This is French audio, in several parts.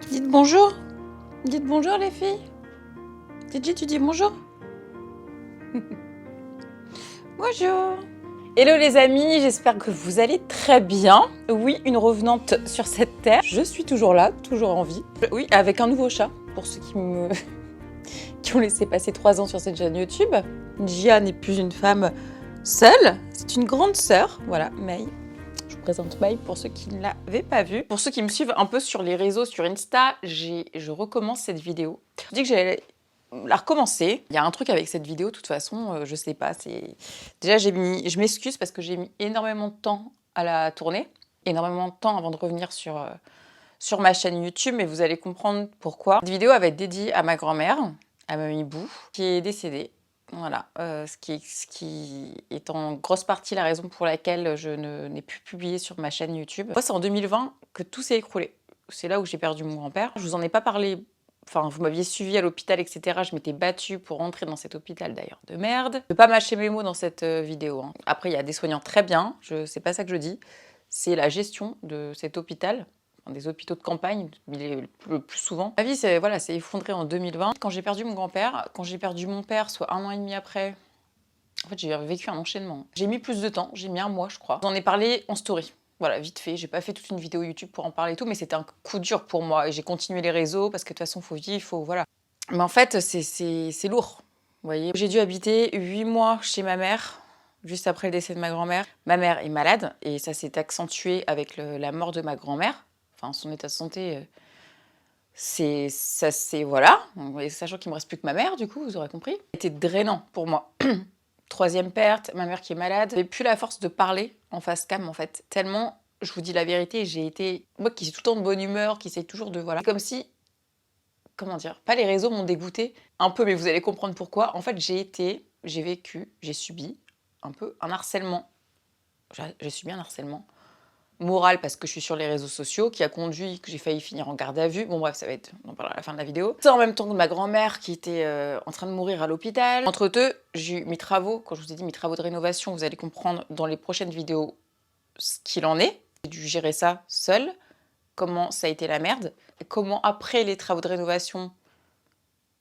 Dites bonjour. Dites bonjour les filles. Gigi, tu dis bonjour. Bonjour. Hello les amis, j'espère que vous allez très bien. Oui, une revenante sur cette terre. Je suis toujours là, toujours en vie. Oui, avec un nouveau chat, pour ceux qui ont laissé passer 3 ans sur cette chaîne YouTube. Gia n'est plus une femme seule, c'est une grande sœur. Voilà, May. Je vous présente May pour ceux qui ne l'avaient pas vue. Pour ceux qui me suivent un peu sur les réseaux, sur Insta, je recommence cette vidéo. Je dis que j'allais la recommencer. Il y a un truc avec cette vidéo, de toute façon, je sais pas. Déjà, je m'excuse parce que j'ai mis énormément de temps à la tourner, énormément de temps avant de revenir sur ma chaîne YouTube, mais vous allez comprendre pourquoi. Cette vidéo va être dédiée à ma grand-mère, à Mamie Bou, qui est décédée. Voilà, ce qui est en grosse partie la raison pour laquelle je n'ai plus publié sur ma chaîne YouTube. Moi, c'est en 2020 que tout s'est écroulé. C'est là où j'ai perdu mon grand-père. Je vous en ai pas parlé. Enfin, vous m'aviez suivi à l'hôpital, etc. Je m'étais battue pour rentrer dans cet hôpital d'ailleurs de merde. Je ne vais pas mâcher mes mots dans cette vidéo. Hein. Après, il y a des soignants très bien. C'est pas ça que je dis. C'est la gestion de cet hôpital. Des hôpitaux de campagne, le plus souvent. Ma vie s'est effondrée en 2020. Quand j'ai perdu mon grand-père, quand j'ai perdu mon père, soit 1 an et demi après, en fait, j'ai vécu un enchaînement. J'ai mis plus de temps, j'ai mis 1 mois, je crois. J'en ai parlé en story. Voilà, vite fait. J'ai pas fait toute une vidéo YouTube pour en parler et tout, mais c'était un coup dur pour moi. Et j'ai continué les réseaux parce que de toute façon, faut vivre, voilà. Mais en fait, c'est lourd. Vous voyez, j'ai dû habiter 8 mois chez ma mère. Juste après le décès de ma grand-mère. Ma mère est malade et ça s'est accentué avec la mort de ma grand-mère. Enfin, son état de santé, voilà. Et sachant qu'il me reste plus que ma mère, du coup, vous aurez compris. C'était drainant pour moi. 3e perte, ma mère qui est malade. J'avais plus la force de parler en face cam, en fait. Tellement, je vous dis la vérité, j'ai été... Moi qui suis tout le temps de bonne humeur, qui essaye toujours de... Voilà. Comme si... Comment dire? Pas les réseaux m'ont dégoûté. Un peu, mais vous allez comprendre pourquoi. En fait, j'ai vécu, j'ai subi un peu un harcèlement. J'ai subi un harcèlement moral parce que je suis sur les réseaux sociaux, qui a conduit que j'ai failli finir en garde à vue. Bon bref, on en parlera à la fin de la vidéo. C'est en même temps que ma grand-mère qui était en train de mourir à l'hôpital. Entre deux, j'ai eu mes travaux, quand je vous ai dit mes travaux de rénovation, vous allez comprendre dans les prochaines vidéos ce qu'il en est. J'ai dû gérer ça seule, comment ça a été la merde, et comment après les travaux de rénovation,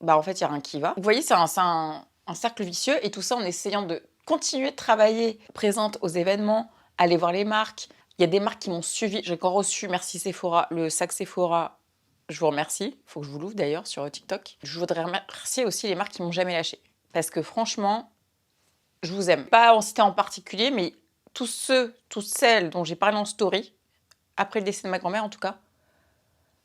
en fait il n'y a rien qui va. Vous voyez, c'est un cercle vicieux, et tout ça en essayant de continuer de travailler, présente aux événements, aller voir les marques. Il y a des marques qui m'ont suivi. J'ai encore reçu, merci Sephora, le sac Sephora. Je vous remercie. Il faut que je vous l'ouvre d'ailleurs sur TikTok. Je voudrais remercier aussi les marques qui m'ont jamais lâché. Parce que franchement, je vous aime. Pas en citer en particulier, mais toutes celles dont j'ai parlé en story, après le décès de ma grand-mère en tout cas,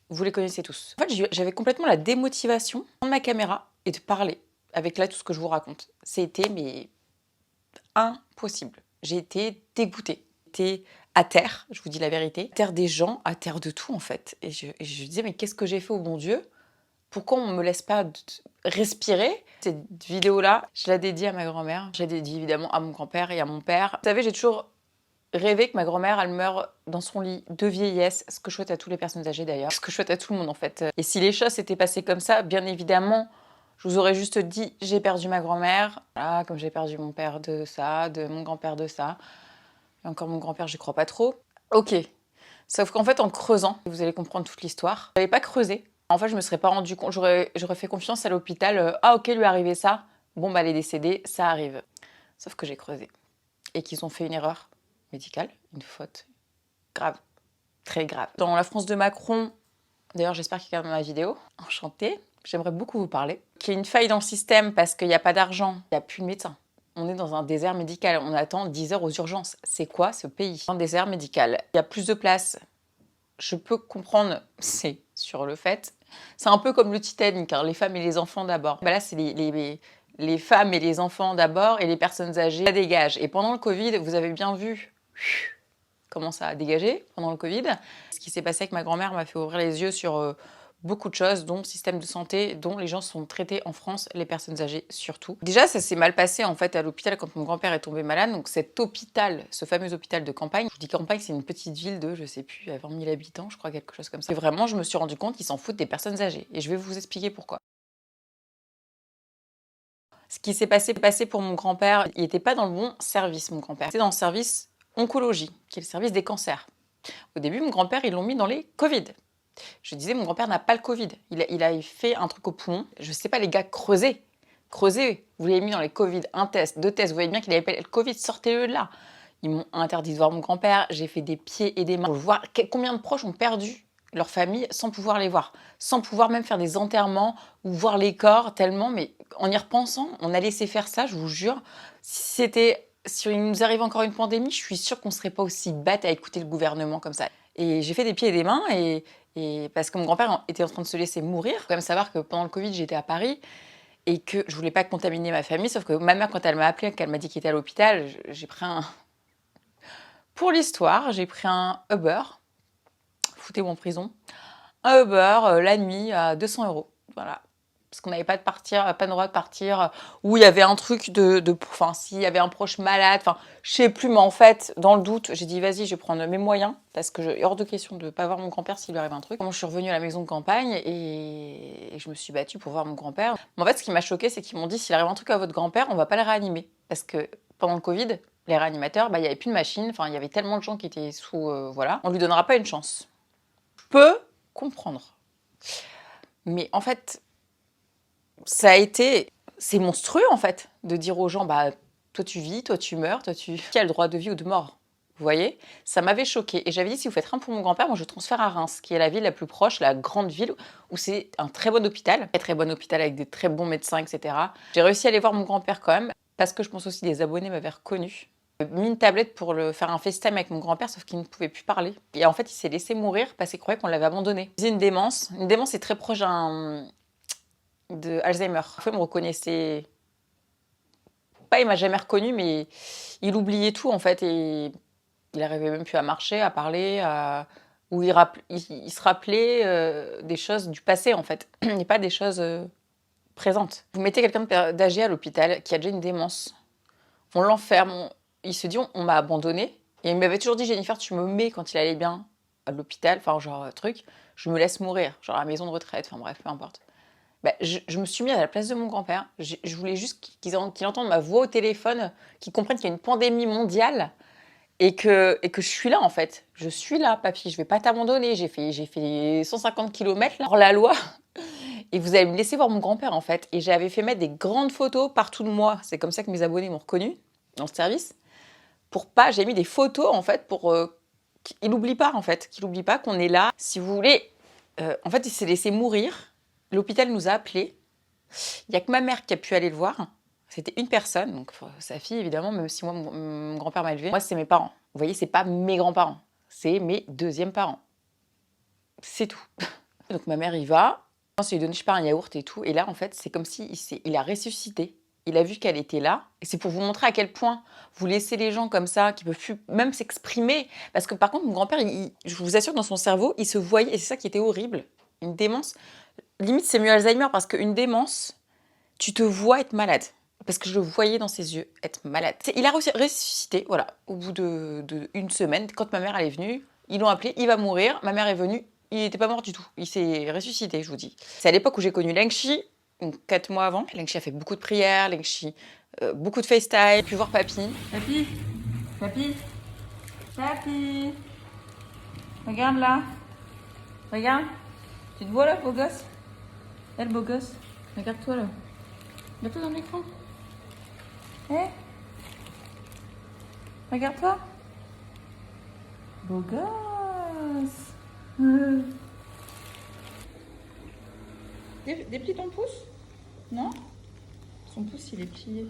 vous les connaissez tous. En fait, j'avais complètement la démotivation de prendre ma caméra et de parler avec là tout ce que je vous raconte. C'était mais impossible. J'ai été dégoûtée. J'ai été à terre, je vous dis la vérité, à terre des gens, à terre de tout en fait. Et je disais, mais qu'est-ce que j'ai fait au bon Dieu? Pourquoi on ne me laisse pas respirer? Cette vidéo-là, je la dédie à ma grand-mère. Je la dédie évidemment à mon grand-père et à mon père. Vous savez, j'ai toujours rêvé que ma grand-mère, elle meure dans son lit de vieillesse, ce que je souhaite à toutes les personnes âgées d'ailleurs, ce que je souhaite à tout le monde en fait. Et si les choses s'étaient passées comme ça, bien évidemment, je vous aurais juste dit, j'ai perdu ma grand-mère, voilà, comme j'ai perdu mon père de ça, de mon grand-père de ça. Et encore mon grand-père, j'y crois pas trop. Ok. Sauf qu'en fait, en creusant, vous allez comprendre toute l'histoire. J'avais pas creusé. En fait, je me serais pas rendu compte. J'aurais fait confiance à l'hôpital. Ah ok, lui est arrivé ça. Bon, elle est décédée, ça arrive. Sauf que j'ai creusé. Et qu'ils ont fait une erreur médicale, une faute grave, très grave. Dans la France de Macron, d'ailleurs, j'espère qu'il regarde ma vidéo. Enchantée. J'aimerais beaucoup vous parler. Qu'il y ait une faille dans le système parce qu'il n'y a pas d'argent, il n'y a plus de médecins. On est dans un désert médical, on attend 10 heures aux urgences. C'est quoi ce pays? Un désert médical. Il y a plus de place. Je peux comprendre, c'est sur le fait. C'est un peu comme le Titanic, hein, les femmes et les enfants d'abord. Là, c'est les femmes et les enfants d'abord et les personnes âgées, ça dégage. Et pendant le Covid, vous avez bien vu comment ça a dégagé pendant le Covid. Ce qui s'est passé avec ma grand-mère m'a fait ouvrir les yeux sur beaucoup de choses, dont le système de santé, dont les gens sont traités en France, les personnes âgées surtout. Déjà, ça s'est mal passé en fait à l'hôpital quand mon grand-père est tombé malade. Donc cet hôpital, ce fameux hôpital de campagne, je vous dis campagne, c'est une petite ville de, je sais plus, 20 000 habitants, je crois, quelque chose comme ça. Et vraiment, je me suis rendu compte qu'ils s'en foutent des personnes âgées. Et je vais vous expliquer pourquoi. Ce qui s'est passé pour mon grand-père, il n'était pas dans le bon service, mon grand-père. Il était dans le service oncologie, qui est le service des cancers. Au début, mon grand-père, ils l'ont mis dans les Covid. Je disais, mon grand-père n'a pas le Covid. Il a fait un truc au poumon. Je sais pas, les gars, creusez. Creusez. Vous l'avez mis dans les Covid, un test, deux tests. Vous voyez bien qu'il avait pas le Covid, sortez-le de là. Ils m'ont interdit de voir mon grand-père. J'ai fait des pieds et des mains pour voir combien de proches ont perdu leur famille sans pouvoir les voir, sans pouvoir même faire des enterrements ou voir les corps tellement. Mais en y repensant, on a laissé faire ça, je vous jure. Si il nous arrive encore une pandémie, je suis sûre qu'on serait pas aussi bête à écouter le gouvernement comme ça. Et j'ai fait des pieds et des mains et parce que mon grand-père était en train de se laisser mourir. Il faut quand même savoir que pendant le Covid, j'étais à Paris et que je voulais pas contaminer ma famille. Sauf que ma mère, quand elle m'a appelée, qu'elle m'a dit qu'il était à l'hôpital, j'ai pris un... Pour l'histoire, j'ai pris un Uber. Foutez-moi en prison. Un Uber la nuit à 200 €. Voilà. Parce qu'on n'avait pas de droit de partir, où il y avait un truc enfin, s'il y avait un proche malade, enfin, je sais plus, mais en fait, dans le doute, j'ai dit, vas-y, je vais prendre mes moyens, parce que hors de question de ne pas voir mon grand-père s'il lui arrive un truc. Moi, je suis revenue à la maison de campagne, et je me suis battue pour voir mon grand-père. Mais en fait, ce qui m'a choquée, c'est qu'ils m'ont dit, s'il arrive un truc à votre grand-père, on va pas le réanimer. Parce que pendant le Covid, les réanimateurs, il n'y avait plus de machines, enfin, il y avait tellement de gens qui étaient sous... voilà, on lui donnera pas une chance. Je peux comprendre. Mais en fait... c'est monstrueux en fait, de dire aux gens, bah, toi tu vis, toi tu meurs, qui a le droit de vie ou de mort? Vous voyez? Ça m'avait choquée. Et j'avais dit, si vous faites rien pour mon grand-père, moi je transfère à Reims, qui est la ville la plus proche, la grande ville, où c'est un très bon hôpital, très bon hôpital avec des très bons médecins, etc. J'ai réussi à aller voir mon grand-père quand même, parce que je pense aussi des abonnés m'avaient reconnu. J'ai mis une tablette pour faire un FaceTime avec mon grand-père, sauf qu'il ne pouvait plus parler. Et en fait, il s'est laissé mourir parce qu'il croyait qu'on l'avait abandonné. C'est une démence. Une démence est très proche de Alzheimer. Parfois, il me reconnaissait pas, il m'a jamais reconnu, mais il oubliait tout en fait et il arrivait même plus à marcher, à parler, ou il se rappelait des choses du passé en fait, et pas des choses présentes. Vous mettez quelqu'un d'âgé à l'hôpital qui a déjà une démence, on l'enferme, il se dit on m'a abandonné, et il m'avait toujours dit, Jennifer, tu me mets quand il allait bien à l'hôpital, enfin genre truc, je me laisse mourir, genre à la maison de retraite, enfin bref, peu importe. Bah, je me suis mis à la place de mon grand-père. Je voulais juste qu'il entende ma voix au téléphone, qu'il comprenne qu'il y a une pandémie mondiale et que je suis là en fait. Je suis là, papy, je vais pas t'abandonner. J'ai fait 150 km là, hors la loi. Et vous allez me laisser voir mon grand-père en fait. Et j'avais fait mettre des grandes photos partout de moi. C'est comme ça que mes abonnés m'ont reconnu dans le service. J'ai mis des photos en fait pour qu'il n'oublie pas en fait. Qu'il n'oublie pas qu'on est là. Si vous voulez, en fait, il s'est laissé mourir. L'hôpital nous a appelés. Il n'y a que ma mère qui a pu aller le voir. C'était une personne, donc sa fille évidemment, même si moi, mon grand-père m'a élevé. Moi, c'est mes parents. Vous voyez, c'est pas mes grands-parents, c'est mes deuxièmes parents. C'est tout. Donc ma mère y va. Je pense qu'il lui donne, je sais pas, un yaourt et tout. Et là, en fait, c'est comme si il a ressuscité. Il a vu qu'elle était là. Et c'est pour vous montrer à quel point vous laissez les gens comme ça, qui peuvent plus même s'exprimer. Parce que par contre, mon grand-père, je vous assure, dans son cerveau, il se voyait, et c'est ça qui était horrible, une démence. Limite, c'est mieux Alzheimer parce qu'une démence, tu te vois être malade. Parce que je le voyais dans ses yeux être malade. Il a ressuscité, voilà, au bout d'une semaine. Quand ma mère elle est venue, ils l'ont appelé, il va mourir. Ma mère est venue, il n'était pas mort du tout. Il s'est ressuscité, je vous dis. C'est à l'époque où j'ai connu Lengchi, donc 4 mois avant. Lengchi a fait beaucoup de prières, Lengchi, beaucoup de FaceTime, j'ai pu voir papy. Papy, papy, papy. Regarde là. Regarde. Tu te vois là, beau gosse? Le beau gosse, regarde-toi là. Regarde-toi dans l'écran. Hé, regarde-toi. Beau gosse. Déplie ton pouce? Non? Son pouce, il est plié.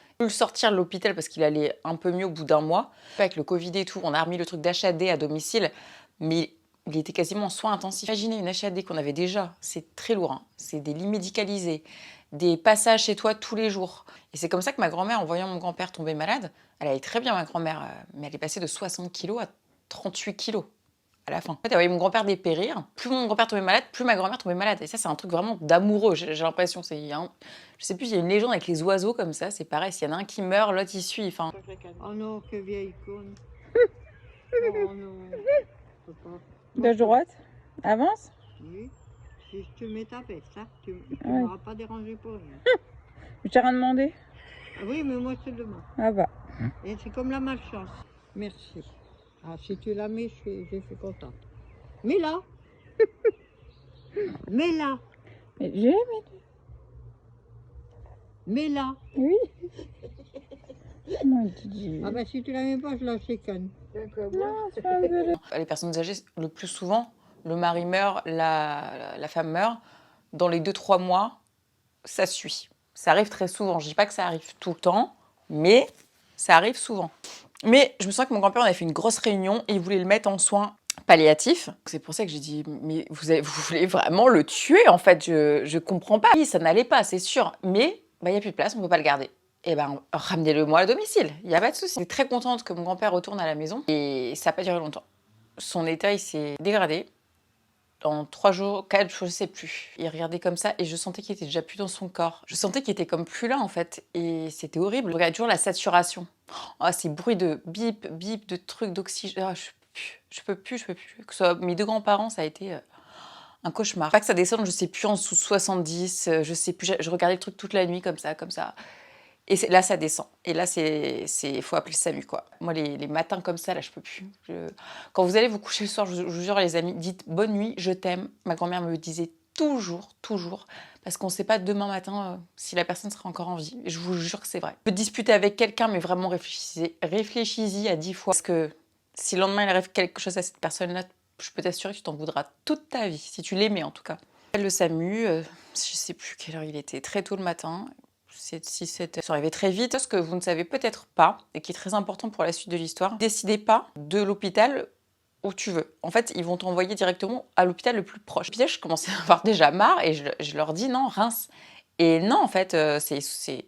J'ai pu le sortir de l'hôpital parce qu'il allait un peu mieux au bout d'un mois. Avec le Covid et tout, on a remis le truc d'HAD à domicile, mais il était quasiment en soins intensifs. Imaginez une HAD qu'on avait déjà, c'est très lourd. Hein. C'est des lits médicalisés, des passages chez toi tous les jours. Et c'est comme ça que ma grand-mère, en voyant mon grand-père tomber malade, elle allait très bien, ma grand-mère, mais elle est passée de 60 kilos à 38 kilos à la fin. En fait, elle voyait mon grand-père dépérir. Plus mon grand-père tombait malade, plus ma grand-mère tombait malade. Et ça, c'est un truc vraiment d'amoureux, j'ai l'impression. Je sais plus, il y a une légende avec les oiseaux comme ça, c'est pareil. S'il y en a un qui meurt, l'autre il suit. Enfin... Oh non, que vieille conne. Oh non. De droite. Avance. Oui. Si je te mets ta veste, hein, tu ne m'auras pas dérangé pour rien. Je t'ai rien demandé. Oui, mais moi je te demande. Ah bah. Et c'est comme la malchance. Merci. Ah, si tu la mets, je suis contente. Mets-la. Mets-la. Mais j'ai aimé. Mets-la. Oui. Mon Dieu. Ah ben si tu la mets pas, je la sécane. Non, c'est pas rigolo. Les personnes âgées, le plus souvent, le mari meurt, la femme meurt. Dans les 2-3 mois, ça suit. Ça arrive très souvent. Je dis pas que ça arrive tout le temps, mais ça arrive souvent. Mais je me souviens que mon grand-père, on avait fait une grosse réunion et il voulait le mettre en soins palliatifs. C'est pour ça que j'ai dit, mais vous voulez vraiment le tuer en fait, je comprends pas. Oui, ça n'allait pas, c'est sûr, mais il n'y a plus de place, on peut pas le garder. Eh ben, ramenez-le moi à domicile, il n'y a pas de souci. J'étais très contente que mon grand-père retourne à la maison et ça n'a pas duré longtemps. Son état, il s'est dégradé. En 3 jours, 4 jours, je sais plus. Il regardait comme ça et je sentais qu'il était déjà plus dans son corps. Je sentais qu'il était comme plus là en fait et c'était horrible. Je regardais toujours la saturation. Oh, ces bruits de bip, bip, de trucs d'oxygène. Oh, je peux plus. Que ce soit mes 2 grands-parents, ça a été un cauchemar. Pas que ça descende, je sais plus, en dessous de 70, je sais plus. Je regardais le truc toute la nuit comme ça. Et là, ça descend. Et là, faut appeler le SAMU, quoi. Moi, les matins comme ça, là, je peux plus. Quand vous allez vous coucher le soir, je vous jure, les amis, dites bonne nuit, je t'aime. Ma grand-mère me le disait toujours, parce qu'on ne sait pas demain matin si la personne sera encore en vie. Et je vous jure que c'est vrai. Je peux disputer avec quelqu'un, mais vraiment réfléchis-y à 10 fois. Parce que si le lendemain, il arrive quelque chose à cette personne-là, je peux t'assurer que tu t'en voudras toute ta vie, si tu l'aimais en tout cas. Le SAMU, je sais plus quelle heure il était, très tôt le matin. 6-7 heures. Ça arrivait très vite. Ce que vous ne savez peut-être pas, et qui est très important pour la suite de l'histoire, ne décidez pas de l'hôpital où tu veux. En fait, ils vont t'envoyer directement à l'hôpital le plus proche. Puis je commençais à avoir déjà marre et je leur dis non, Reims. Et non, en fait, c'est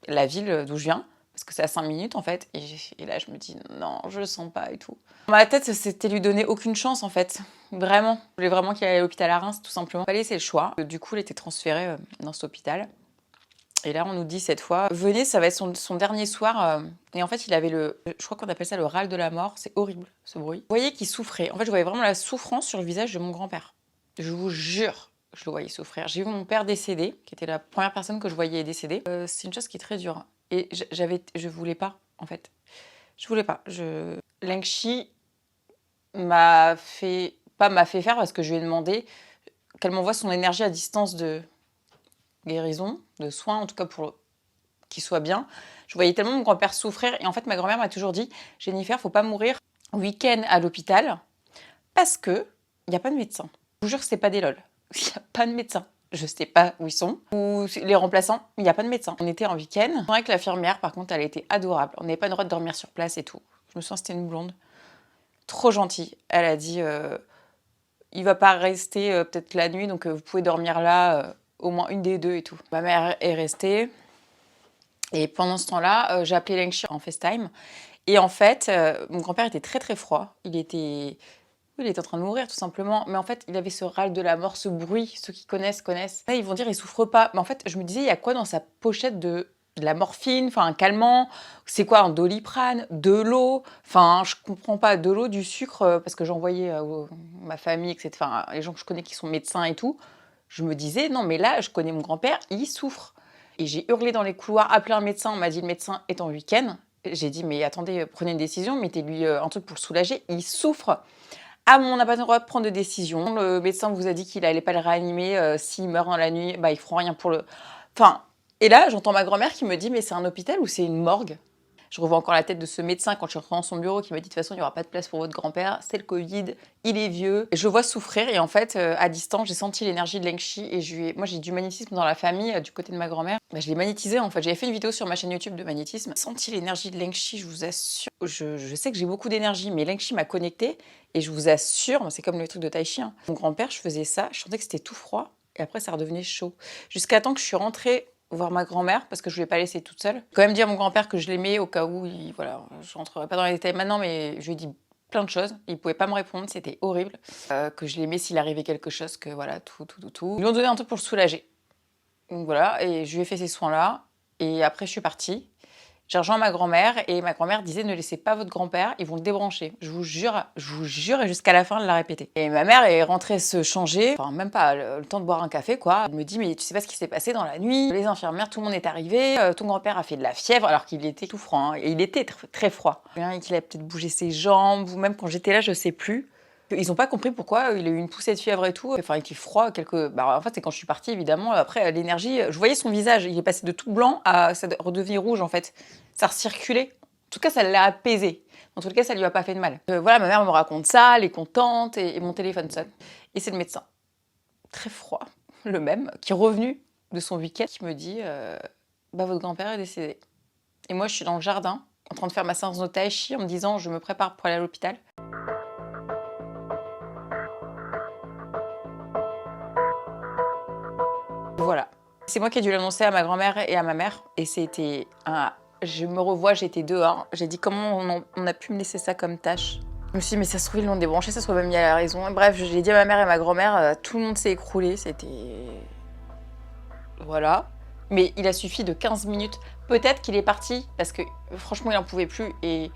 la ville d'où je viens, parce que c'est à 5 minutes en fait. Et là, je me dis non, je le sens pas et tout. Dans ma tête, c'était lui donner aucune chance en fait. Vraiment. Je voulais vraiment qu'il aille à l'hôpital à Reims, tout simplement. Il fallait laisser le choix. Du coup, il était transféré dans cet hôpital. Et là, on nous dit cette fois, venez, ça va être son dernier soir. Et en fait, il avait je crois qu'on appelle ça le râle de la mort. C'est horrible, ce bruit. Vous voyez qu'il souffrait. En fait, je voyais vraiment la souffrance sur le visage de mon grand-père. Je vous jure, je le voyais souffrir. J'ai vu mon père décédé, qui était la première personne que je voyais décédée. C'est une chose qui est très dure. Et je voulais pas, en fait. Je voulais pas. Lengchi m'a fait faire parce que je lui ai demandé qu'elle m'envoie son énergie à distance de guérison, de soins, en tout cas pour qu'il soit bien. Je voyais tellement mon grand-père souffrir et en fait ma grand-mère m'a toujours dit « Jennifer, faut pas mourir week-end à l'hôpital parce que il n'y a pas de médecin. » Je vous jure que c'est pas des lol. Il n'y a pas de médecin. Je sais pas où ils sont. Ou les remplaçants, il n'y a pas de médecin. On était en week-end. Avec l'infirmière, par contre, elle était adorable. On n'avait pas le droit de dormir sur place et tout. Je me souviens, c'était une blonde. Trop gentille. Elle a dit il va pas rester peut-être la nuit, donc vous pouvez dormir là. Au moins une des deux et tout. Ma mère est restée. Et pendant ce temps-là, j'ai appelé Lengchi en FaceTime. Et en fait, mon grand-père était très très froid. Il était en train de mourir tout simplement. Mais en fait, il avait ce râle de la mort, ce bruit. Ceux qui connaissent. Là, ils vont dire il souffre pas. Mais en fait, je me disais, il y a quoi dans sa pochette de la morphine, enfin un calmant, c'est quoi un Doliprane, de l'eau, enfin je comprends pas, de l'eau, du sucre, parce que j'envoyais ma famille, etc., enfin les gens que je connais qui sont médecins et tout. Je me disais, non, mais là, je connais mon grand-père, il souffre. Et j'ai hurlé dans les couloirs, appelé un médecin, on m'a dit, le médecin est en week-end. J'ai dit, mais attendez, prenez une décision, mettez-lui un truc pour le soulager, il souffre. Ah, mais on n'a pas le droit de prendre de décision. Le médecin vous a dit qu'il n'allait pas le réanimer. S'il meurt dans la nuit, bah, ils feront rien pour le... Enfin, et là, j'entends ma grand-mère qui me dit, mais c'est un hôpital ou c'est une morgue ? Je revois encore la tête de ce médecin quand je suis rentrée dans son bureau qui m'a dit de toute façon il n'y aura pas de place pour votre grand-père, c'est le Covid, il est vieux. Et je le vois souffrir et en fait à distance j'ai senti l'énergie de Lengchi et moi j'ai du magnétisme dans la famille du côté de ma grand-mère. Bah, je l'ai magnétisé en fait, j'avais fait une vidéo sur ma chaîne YouTube de magnétisme. J'ai senti l'énergie de Lengchi, je vous assure. Je sais que j'ai beaucoup d'énergie mais Lengchi m'a connectée et je vous assure, c'est comme le truc de Tai Chi. Hein. Mon grand-père, je faisais ça, je sentais que c'était tout froid et après ça redevenait chaud. Jusqu'à temps que je suis rentrée voir ma grand-mère parce que je voulais pas laisser toute seule. Quand même dire à mon grand-père que je l'aimais au cas où, voilà, je rentrerai pas dans les détails maintenant, mais je lui ai dit plein de choses. Il pouvait pas me répondre, c'était horrible. Que je l'aimais s'il arrivait quelque chose, que voilà, tout. Ils lui ont donné un truc pour le soulager. Donc voilà, et je lui ai fait ces soins-là. Et après, je suis partie. J'ai rejoint ma grand-mère et ma grand-mère disait ne laissez pas votre grand-père, ils vont le débrancher. Je vous jure, et jusqu'à la fin, elle l'a répété. Et ma mère est rentrée se changer, enfin même pas le temps de boire un café quoi. Elle me dit mais tu sais pas ce qui s'est passé dans la nuit, les infirmières, tout le monde est arrivé, ton grand-père a fait de la fièvre alors qu'il était souffrant, hein, et il était très froid. Qu'il a peut-être bougé ses jambes, ou même quand j'étais là, je sais plus. Ils n'ont pas compris pourquoi il a eu une poussée de fièvre et tout. Enfin, il était froid. En fait, c'est quand je suis partie, évidemment. Après, l'énergie, je voyais son visage. Il est passé de tout blanc à ça redevenir rouge, en fait. Ça recirculait. En tout cas, ça l'a apaisé. En tout cas, ça lui a pas fait de mal. Voilà, ma mère me raconte ça, elle est contente, et mon téléphone sonne. Et c'est le médecin, très froid, le même, qui est revenu de son week-end, qui me dit votre grand-père est décédé. Et moi, je suis dans le jardin, en train de faire ma séance de tai chi, en me disant je me prépare pour aller à l'hôpital. Voilà. C'est moi qui ai dû l'annoncer à ma grand-mère et à ma mère. Et c'était un... Je me revois, j'étais dehors. J'ai dit comment on a pu me laisser ça comme tâche. Je me suis dit mais ça se trouve ils l'ont débranché, ça se trouve même il y a la raison. Bref, j'ai dit à ma mère et à ma grand-mère, tout le monde s'est écroulé. C'était... Voilà. Mais il a suffi de 15 minutes. Peut-être qu'il est parti parce que franchement il en pouvait plus et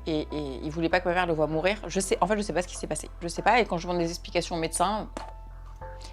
il voulait pas que ma mère le voie mourir. En fait, je sais pas ce qui s'est passé. Je sais pas. Et quand je demande des explications au médecin...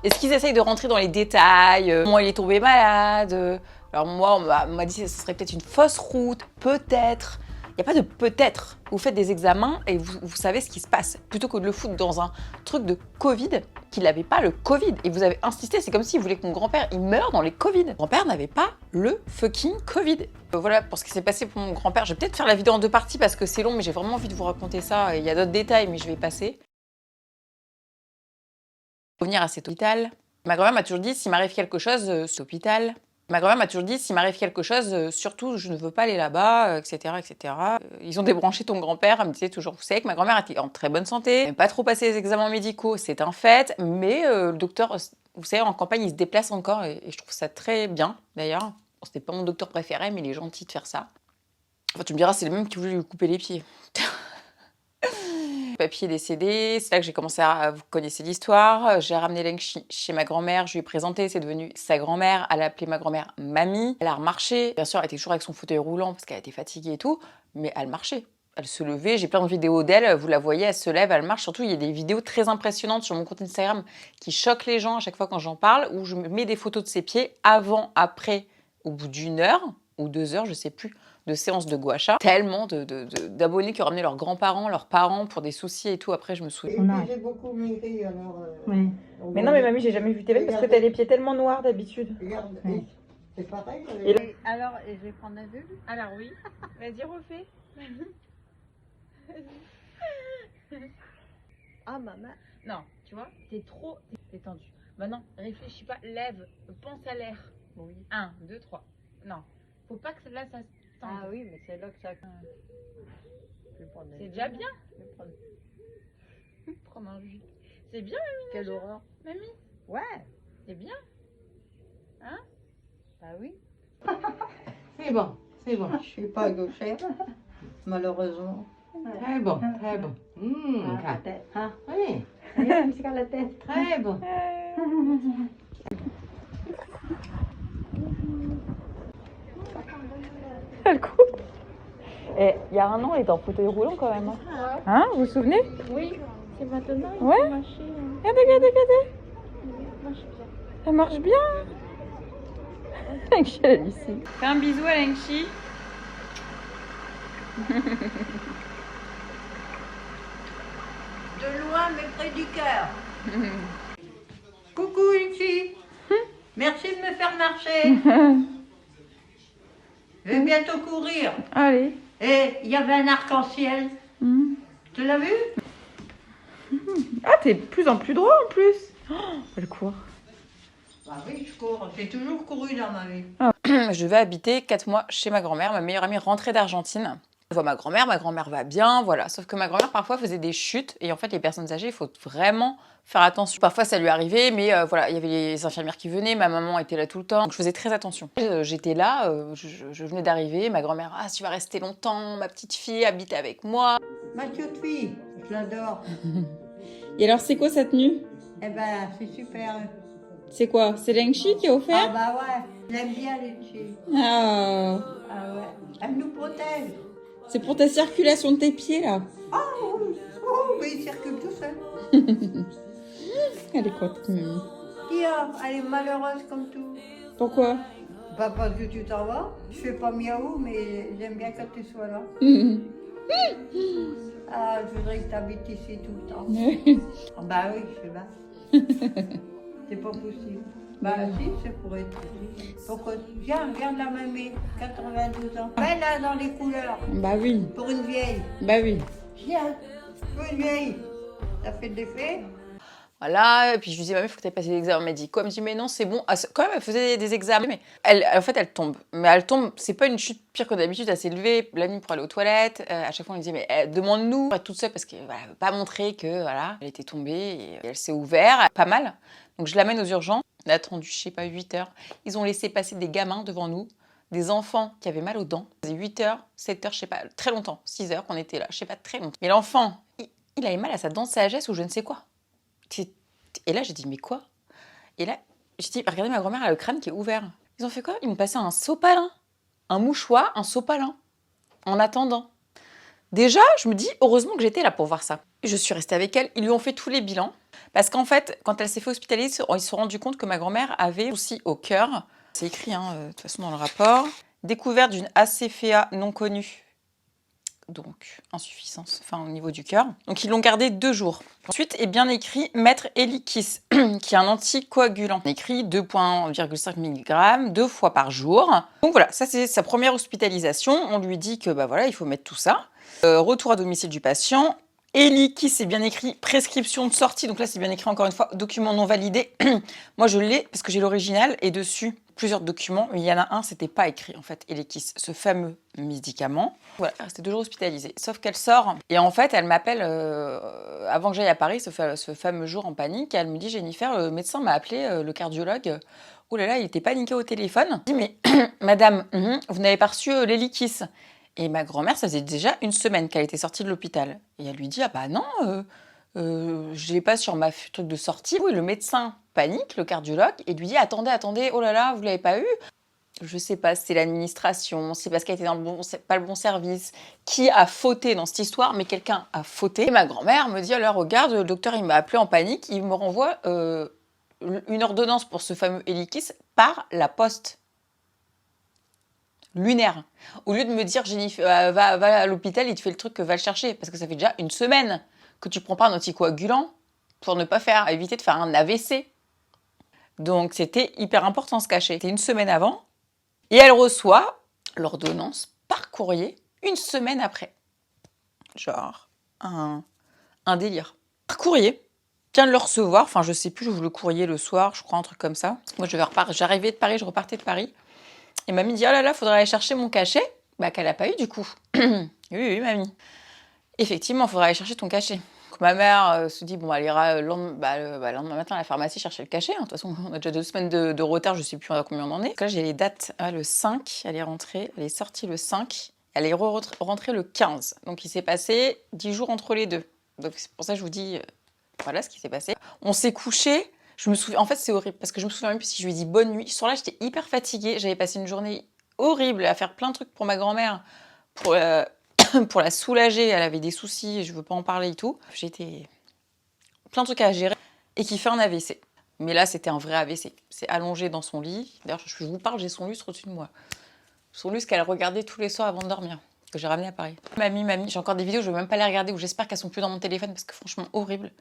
Est-ce qu'ils essayent de rentrer dans les détails comment il est tombé malade Alors moi, on m'a dit que ce serait peut-être une fausse route, peut-être. Il n'y a pas de peut-être. Vous faites des examens et vous savez ce qui se passe. Plutôt que de le foutre dans un truc de Covid, qu'il n'avait pas le Covid. Et vous avez insisté, c'est comme s'il voulait que mon grand-père il meure dans les Covid. Mon grand-père n'avait pas le fucking Covid. Voilà pour ce qui s'est passé pour mon grand-père. Je vais peut-être faire la vidéo en 2 parties parce que c'est long, mais j'ai vraiment envie de vous raconter ça. Il y a d'autres détails, mais je vais passer. Revenir à cet hôpital. Ma grand-mère m'a toujours dit s'il m'arrive quelque chose, cet hôpital. Ma grand-mère m'a toujours dit s'il m'arrive quelque chose, surtout je ne veux pas aller là-bas, etc., etc. Ils ont débranché ton grand-père, elle me disait toujours. Vous savez que ma grand-mère était en très bonne santé, elle n'aime pas trop passer les examens médicaux, c'est un fait, mais le docteur, vous savez, en campagne, il se déplace encore et je trouve ça très bien d'ailleurs. Bon, c'était pas mon docteur préféré, mais il est gentil de faire ça. Enfin, tu me diras, c'est le même qui voulait lui couper les pieds. Papy est décédé, c'est là que j'ai commencé à... Vous connaissez l'histoire. J'ai ramené Lengchi chez ma grand-mère, je lui ai présenté, c'est devenu sa grand-mère. Elle a appelé ma grand-mère mamie. Elle a remarché. Bien sûr, elle était toujours avec son fauteuil roulant parce qu'elle était fatiguée et tout, mais elle marchait. Elle se levait, j'ai plein de vidéos d'elle, vous la voyez, elle se lève, elle marche. Surtout, il y a des vidéos très impressionnantes sur mon compte Instagram qui choquent les gens à chaque fois quand j'en parle, où je mets des photos de ses pieds avant, après, au bout d'1 heure ou 2 heures, je sais plus, de séances de gua sha. Tellement d'abonnés qui ont ramené leurs grands-parents, leurs parents pour des soucis et tout. Après, je me souviens. Et puis j'ai beaucoup maigri alors. Oui. Mais non, mais mamie, j'ai jamais vu tes veines parce que t'as les pieds tellement noirs d'habitude. Regarde, Ouais. c'est pareil. Alors, je vais prendre un vue. Alors oui. Vas-y, refais. Ah, maman. Non, tu vois, t'es trop détendu. Maintenant, réfléchis pas, lève, pense à l'air. Oui. 1, 2, 3. Non, faut pas que là, ça se tende. Ah oui, mais c'est là que ça. C'est déjà bien. Prendre un jus. C'est bien, mamie. Quelle horreur. Mamie, Ouais, c'est bien. Hein? bah oui. C'est bon, c'est bon. Je suis pas gauchère, malheureusement. Très bon, très bon. La tête, hein. Oui, C'est qu'à la tête. très bon. Elle coupe. Et il y a 1 an, elle était en fauteuil roulant quand même. Hein, vous vous souvenez? Oui, c'est maintenant. Ouais. Regardez, regardez, regardez. Ça marche bien. Lengchi, elle est ici. Fais un bisou à Lengchi. De loin, mais près du cœur. Coucou, Lucie. Merci de me faire marcher. Je vais bientôt courir. Allez. Et il y avait un arc-en-ciel. Tu l'as vu? Ah, t'es de plus en plus droit en plus. Oh, elle court. Bah oui, je cours. J'ai toujours couru dans ma vie. Je devais habiter 4 mois chez ma grand-mère. Ma meilleure amie rentrait d'Argentine. Je vois ma grand-mère va bien, voilà. Sauf que ma grand-mère parfois faisait des chutes et en fait les personnes âgées, il faut vraiment faire attention. Parfois ça lui arrivait, mais voilà, il y avait les infirmières qui venaient, ma maman était là tout le temps, donc je faisais très attention. J'étais là, je venais d'arriver, ma grand-mère, ah tu vas rester longtemps, ma petite fille habite avec moi. Ma petite fille, je l'adore. Et alors c'est quoi sa tenue? Eh ben, c'est super. C'est quoi? C'est Lengchi qui a Ah offert? bah ouais, j'aime bien les filles. Ah, Ah ouais, elle nous protège. c'est pour ta circulation de tes pieds là. Oh oui, il circule tout seul. Elle est quoi cette mamie? Tiens, elle est malheureuse comme tout. Pourquoi? Pas parce que tu t'en vas. Je fais pas miaou, mais j'aime bien quand tu sois là. Ah, je voudrais que tu habites ici tout le temps. Ah bah oui, je sais pas. C'est pas possible. Bah si, c'est pour être possible. Pourquoi? Viens de la mamie, 92 ans. Elle là dans les couleurs, Bah oui, pour une vieille. bah oui. Viens, pour une vieille. Ça fait de l'effet. Voilà, et puis je lui dis, il faut que tu aies passé des examens médicaux. Elle me dit, mais non, c'est bon. Ah, quand même, elle faisait des examens, mais en fait, elle tombe. Mais elle tombe, c'est pas une chute pire que d'habitude. Elle s'est levée la nuit pour aller aux toilettes. À chaque fois, on lui disait, mais demande-nous pour être toute seule parce qu'elle ne veut pas montrer que, voilà, elle était tombée et elle s'est ouverte, pas mal. Donc je l'amène aux urgences. On a attendu, je sais pas, 8 heures. Ils ont laissé passer des gamins devant nous, des enfants qui avaient mal aux dents. Ça faisait 8 heures, 7 heures, je sais pas, très longtemps, 6 heures qu'on était là, je sais pas, très longtemps. Mais l'enfant, il avait mal à sa dent de sagesse ou je ne sais quoi. Et là, j'ai dit, mais quoi? Et là, j'ai dit, regardez, ma grand-mère a le crâne qui est ouvert. Ils ont fait quoi? Ils m'ont passé un sopalin, un mouchoir, un sopalin, en attendant. Déjà, je me dis, heureusement que j'étais là pour voir ça. Je suis restée avec elle, ils lui ont fait tous les bilans. Parce qu'en fait, quand elle s'est fait hospitaliser, ils se sont rendus compte que ma grand-mère avait aussi au cœur, c'est écrit de toute façon dans le rapport, découverte d'une acéphéa non connue. Donc, insuffisance, au niveau du cœur. Donc, ils l'ont gardé 2 jours. Ensuite est bien écrit Maître Eliquis, qui est un anticoagulant. Écrit 2,5 mg 2 fois par jour. Donc voilà, ça c'est sa première hospitalisation. On lui dit que voilà, il faut mettre tout ça. Retour à domicile du patient. Eliquis, c'est bien écrit prescription de sortie. Donc là, c'est bien écrit encore une fois document non validé. Moi, je l'ai parce que j'ai l'original et dessus plusieurs documents, mais il y en a un, c'était pas écrit en fait, Eliquis, ce fameux médicament. Voilà, elle restait 2 jours hospitalisée. Sauf qu'elle sort et en fait, elle m'appelle avant que j'aille à Paris, ce fameux jour en panique. Elle me dit, Jennifer, le médecin m'a appelé, le cardiologue. Oh là là, il était paniqué au téléphone. Il dit, mais madame, vous n'avez pas reçu l'Eliquis. Et ma grand-mère, ça faisait déjà 1 semaine qu'elle était sortie de l'hôpital. Et elle lui dit, ah bah non, je l'ai pas sur ma truc de sortie. Oui, le médecin panique, le cardiologue, et lui dit, attendez, oh là là, vous l'avez pas eu? Je sais pas, c'est l'administration, c'est parce qu'elle était dans pas le bon service. Qui a fauté dans cette histoire? Mais quelqu'un a fauté. Et ma grand-mère me dit, alors regarde, le docteur, il m'a appelé en panique, il me renvoie une ordonnance pour ce fameux Eliquis par la poste. Lunaire. Au lieu de me dire, Jennifer, va à l'hôpital, il te fait le truc, va le chercher. Parce que ça fait déjà 1 semaine que tu prends pas un anticoagulant pour ne pas éviter de faire un AVC. Donc c'était hyper important de se cacher. C'était 1 semaine avant. Et elle reçoit l'ordonnance par courrier 1 semaine après. Genre, un délire. Par courrier. Je viens de le recevoir. Enfin, je sais plus, j'ouvre le courrier le soir, je crois, un truc comme ça. Moi, j'arrivais de Paris, je repartais de Paris. Et mamie dit, oh là là, faudrait aller chercher mon cachet. Bah, qu'elle n'a pas eu du coup. Oui, mamie. Effectivement, il faudra aller chercher ton cachet. Donc, ma mère se dit, bon, elle ira le lendemain matin à la pharmacie chercher le cachet. De toute façon, on a déjà 2 semaines de retard, je sais plus à combien on en est. Donc là, j'ai les dates. Le 5, elle est rentrée, elle est sortie le 5, elle est rentrée le 15. Donc il s'est passé 10 jours entre les deux. Donc c'est pour ça que je vous dis, voilà ce qui s'est passé. On s'est couché. Je me souviens, en fait, c'est horrible parce que je me souviens même plus si je lui ai dit bonne nuit. Ce soir-là, j'étais hyper fatiguée. J'avais passé une journée horrible à faire plein de trucs pour ma grand-mère, pour la soulager. Elle avait des soucis, je veux pas en parler et tout. J'étais plein de trucs à gérer et qui fait un AVC. Mais là, c'était un vrai AVC. C'est allongé dans son lit. D'ailleurs, je vous parle, j'ai son lustre au-dessus de moi. Son lustre qu'elle regardait tous les soirs avant de dormir, que j'ai ramené à Paris. Mamie, j'ai encore des vidéos, je veux même pas les regarder, ou j'espère qu'elles sont plus dans mon téléphone parce que franchement, horrible.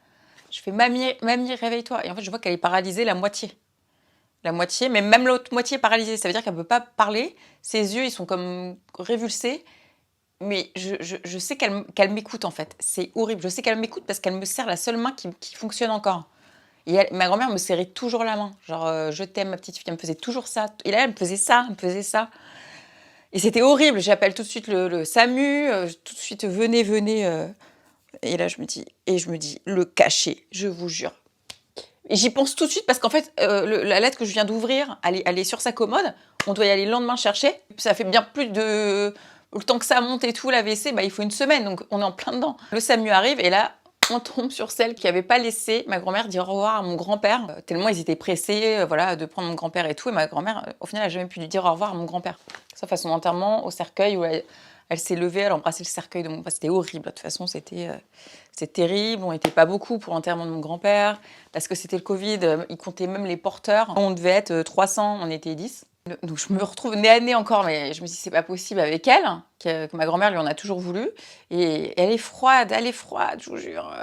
Je fais, mamie, réveille-toi. Et en fait, je vois qu'elle est paralysée la moitié. La moitié, mais même l'autre moitié est paralysée. Ça veut dire qu'elle ne peut pas parler. Ses yeux, ils sont comme révulsés. Mais je sais qu'elle m'écoute, en fait. C'est horrible. Je sais qu'elle m'écoute parce qu'elle me serre la seule main qui fonctionne encore. Et ma grand-mère me serrait toujours la main. Genre, je t'aime, ma petite fille. Elle me faisait toujours ça. Et là, elle me faisait ça, Et c'était horrible. J'appelle tout de suite le SAMU. Tout de suite, venez. Et là, je me dis, le cachet, je vous jure. Et j'y pense tout de suite parce qu'en fait, la lettre que je viens d'ouvrir, elle est sur sa commode. On doit y aller le lendemain chercher. Ça fait bien plus de... Le temps que ça monte et tout, l'AVC, il faut 1 semaine. Donc, on est en plein dedans. Le SAMU arrive et là, on tombe sur celle qui n'avait pas laissé ma grand-mère dire au revoir à mon grand-père. Tellement ils étaient pressés de prendre mon grand-père et tout. Et ma grand-mère, au final, n'a jamais pu lui dire au revoir à mon grand-père. Sauf à son enterrement au cercueil où elle s'est levée, elle embrassait le cercueil de mon père. C'était horrible. De toute façon, c'était terrible. On n'était pas beaucoup pour l'enterrement de mon grand-père parce que c'était le Covid. Ils comptaient même les porteurs. On devait être 300, on était 10. Donc je me retrouve nez à nez encore, mais je me dis c'est pas possible avec elle, que ma grand-mère lui en a toujours voulu. Et elle est froide, je vous jure.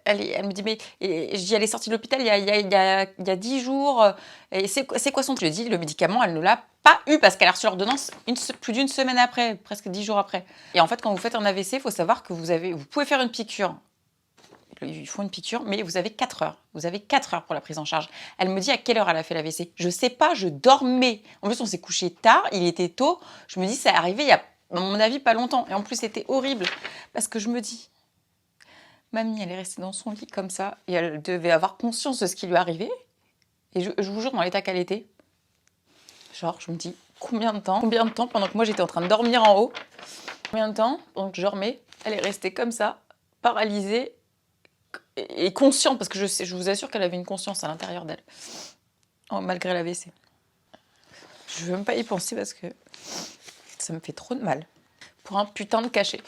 Elle me dit, mais et je dis, elle est sortie de l'hôpital il y a 10 jours. Et c'est quoi son... Je lui dis, le médicament, elle ne l'a pas eu parce qu'elle a reçu l'ordonnance plus d'une semaine après, presque 10 jours après. Et en fait, quand vous faites un AVC, il faut savoir que vous pouvez faire une piqûre. Ils font une piqûre, mais vous avez 4 heures. Vous avez 4 heures pour la prise en charge. Elle me dit à quelle heure elle a fait l'AVC. Je sais pas, je dormais. En plus, on s'est couché tard, il était tôt. Je me dis, ça est arrivé il y a, à mon avis, pas longtemps. Et en plus, c'était horrible. Parce que je me dis, mamie, elle est restée dans son lit comme ça. Et elle devait avoir conscience de ce qui lui arrivait. Et je vous jure, dans l'état qu'elle était, genre, je me dis, combien de temps pendant que moi, j'étais en train de dormir en haut, combien de temps, pendant que je dormais, elle est restée comme ça, paralysée, et consciente, parce que je vous assure qu'elle avait une conscience à l'intérieur d'elle, malgré l'AVC. Je ne veux même pas y penser parce que ça me fait trop de mal. Pour un putain de cachet.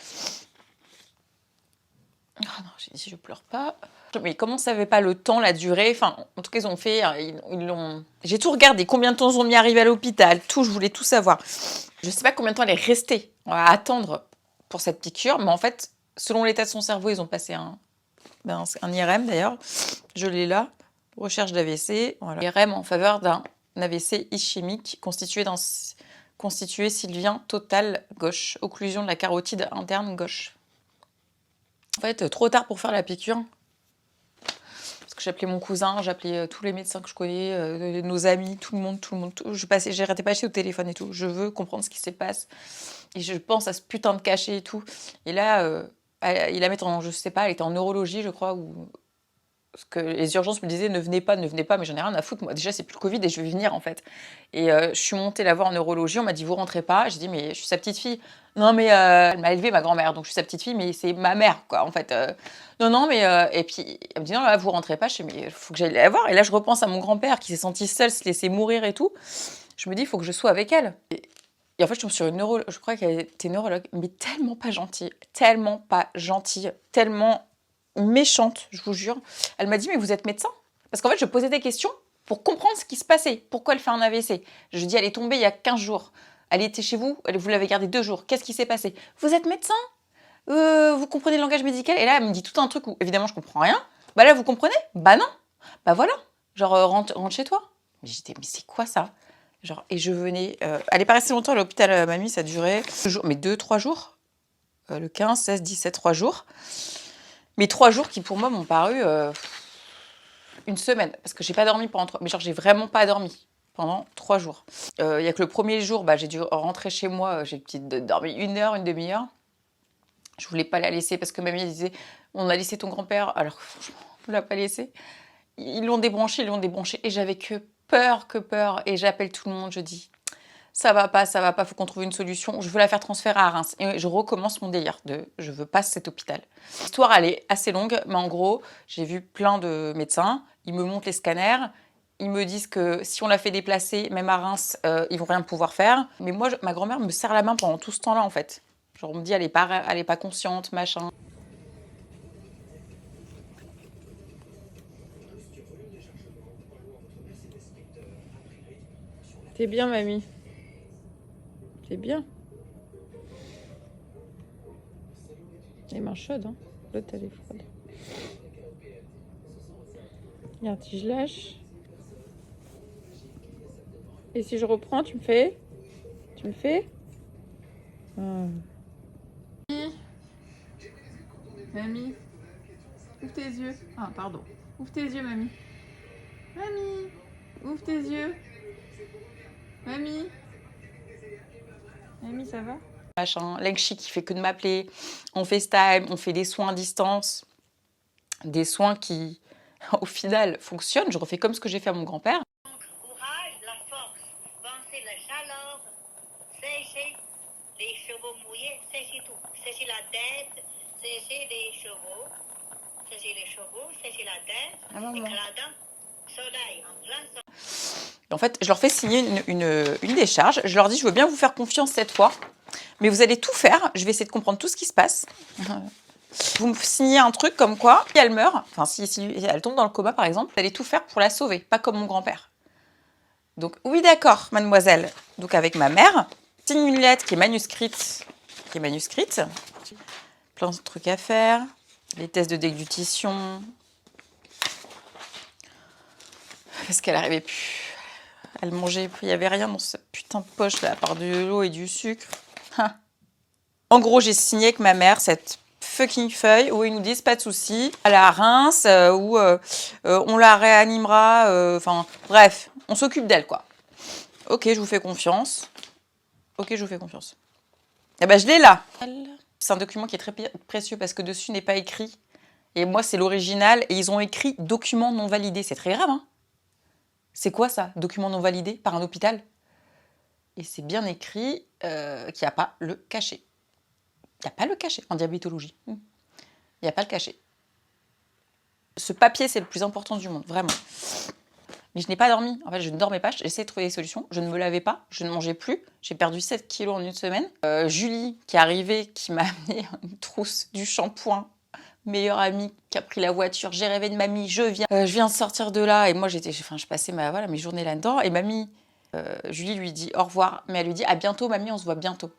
Ah non, j'ai dit je pleure pas. Mais comme on savait pas le temps, la durée, enfin, en tout cas, ils ont fait, ils l'ont... J'ai tout regardé, combien de temps ils ont mis à arriver à l'hôpital, tout, je voulais tout savoir. Je sais pas combien de temps elle est restée à attendre pour cette piqûre, mais en fait, selon l'état de son cerveau, ils ont passé un IRM d'ailleurs, je l'ai là, recherche d'AVC, voilà. IRM en faveur d'un AVC ischémique constitué sylvien total gauche, occlusion de la carotide interne gauche. En fait, trop tard pour faire la piqûre, parce que j'appelais mon cousin, j'appelais tous les médecins que je connais, nos amis, tout le monde, j'arrêtais pas d'acheter au téléphone et tout, je veux comprendre ce qui se passe, et je pense à ce putain de cachet et tout, et là... il la met en, je sais pas, elle était en neurologie, je crois, ou parce que les urgences me disaient ne venez pas, mais j'en ai rien à foutre. Moi, déjà, c'est plus le Covid et je vais venir en fait. Et je suis montée la voir en neurologie, on m'a dit vous rentrez pas. J'ai dit mais je suis sa petite fille. Non mais elle m'a élevée ma grand-mère, donc je suis sa petite fille, mais c'est ma mère quoi en fait. Non mais et puis elle me dit non là vous rentrez pas. Je dis mais il faut que j'aille la voir. Et là je repense à mon grand-père qui s'est senti seul, se laisser mourir et tout. Je me dis il faut que je sois avec elle. Et en fait, je tombe sur une neurologue, je crois qu'elle était neurologue, mais tellement pas gentille, tellement méchante, je vous jure. Elle m'a dit, mais vous êtes médecin? Parce qu'en fait, je posais des questions pour comprendre ce qui se passait. Pourquoi elle fait un AVC? Je lui dis, elle est tombée il y a 15 jours. Elle était chez vous, vous l'avez gardée 2 jours. Qu'est-ce qui s'est passé? Vous êtes médecin? Vous comprenez le langage médical? Et là, elle me dit tout un truc où, évidemment, je comprends rien. Bah là, vous comprenez? Bah non. Bah voilà. Genre, rentre chez toi. Mais j'étais, mais c'est quoi ça? Genre, et je venais... elle n'est pas restée longtemps à l'hôpital, mamie, ça durait 2-3 jours. Le 15, 16, 17, 3 jours. Mais 3 jours qui, pour moi, m'ont paru une semaine. Parce que j'ai pas dormi pendant 3... Mais genre, j'ai vraiment pas dormi pendant 3 jours. Il y a que le premier jour, bah, j'ai dû rentrer chez moi. J'ai dormi 1 heure, une demi-heure. Je voulais pas la laisser parce que mamie disait on a laissé ton grand-père. Alors, franchement, on l'a pas laissé. Ils l'ont débranché. Et j'avais que peur. Et j'appelle tout le monde, je dis ça va pas, faut qu'on trouve une solution. Je veux la faire transférer à Reims. Et je recommence mon délire de je veux pas cet hôpital. L'histoire, elle est assez longue, mais en gros, j'ai vu plein de médecins. Ils me montrent les scanners. Ils me disent que si on la fait déplacer, même à Reims, ils vont rien pouvoir faire. Mais moi, ma grand-mère me serre la main pendant tout ce temps-là, en fait. Genre, on me dit, elle est pas consciente, machin. T'es bien, mamie. C'est bien. Les mains chaudes, hein. L'autre, elle est froide. Regarde, si je lâche. Et si je reprends, tu me fais? Tu me fais? Mamie, ouvre tes yeux. Ah, pardon. Ouvre tes yeux, mamie. Mamie, ouvre tes yeux. Mamie. Mamie, ça va? Machin, Lengchi qui fait que de m'appeler. On FaceTime, on fait des soins à distance. Des soins qui, au final, fonctionnent. Je refais comme ce que j'ai fait à mon grand-père. Courage, la force, penser la chaleur, sécher les chevaux mouillés, sécher tout. Sécher la tête, sécher les chevaux, sécher la tête, éclatant, soleil, en plein soleil. En fait, je leur fais signer une décharge. Je leur dis, je veux bien vous faire confiance cette fois, mais vous allez tout faire. Je vais essayer de comprendre tout ce qui se passe. Vous me signez un truc comme quoi, si elle meurt, enfin si elle tombe dans le coma par exemple, vous allez tout faire pour la sauver, pas comme mon grand-père. Donc, oui, d'accord, mademoiselle. Donc, avec ma mère, signe une lettre qui est manuscrite. Plein de trucs à faire. Les tests de déglutition. Parce qu'elle n'arrivait plus. Elle mangeait plus. Il n'y avait rien dans cette putain de poche, là, à part de l'eau et du sucre. En gros, j'ai signé avec ma mère cette fucking feuille où ils nous disent pas de soucis, à la rince, où on la réanimera, enfin bref, on s'occupe d'elle quoi. Ok, je vous fais confiance. Eh ben je l'ai là. C'est un document qui est très précieux parce que dessus n'est pas écrit. Et moi c'est l'original et ils ont écrit document non validé. C'est très grave hein. C'est quoi ça, document non validé par un hôpital? Et c'est bien écrit qu'il n'y a pas le cachet. Il n'y a pas le cachet en diabétologie. Il n'y a pas le cachet. Ce papier, c'est le plus important du monde, vraiment. Mais je n'ai pas dormi. En fait, je ne dormais pas. J'ai essayé de trouver des solutions. Je ne me lavais pas. Je ne mangeais plus. J'ai perdu 7 kilos en une semaine. Julie, qui est arrivée, qui m'a amené une trousse, du shampoing. Meilleure amie qui a pris la voiture. J'ai rêvé de mamie. Je viens de sortir de là. Et moi, je passais mes journées là-dedans. Et mamie, Julie lui dit au revoir. Mais elle lui dit à bientôt, mamie, on se voit bientôt.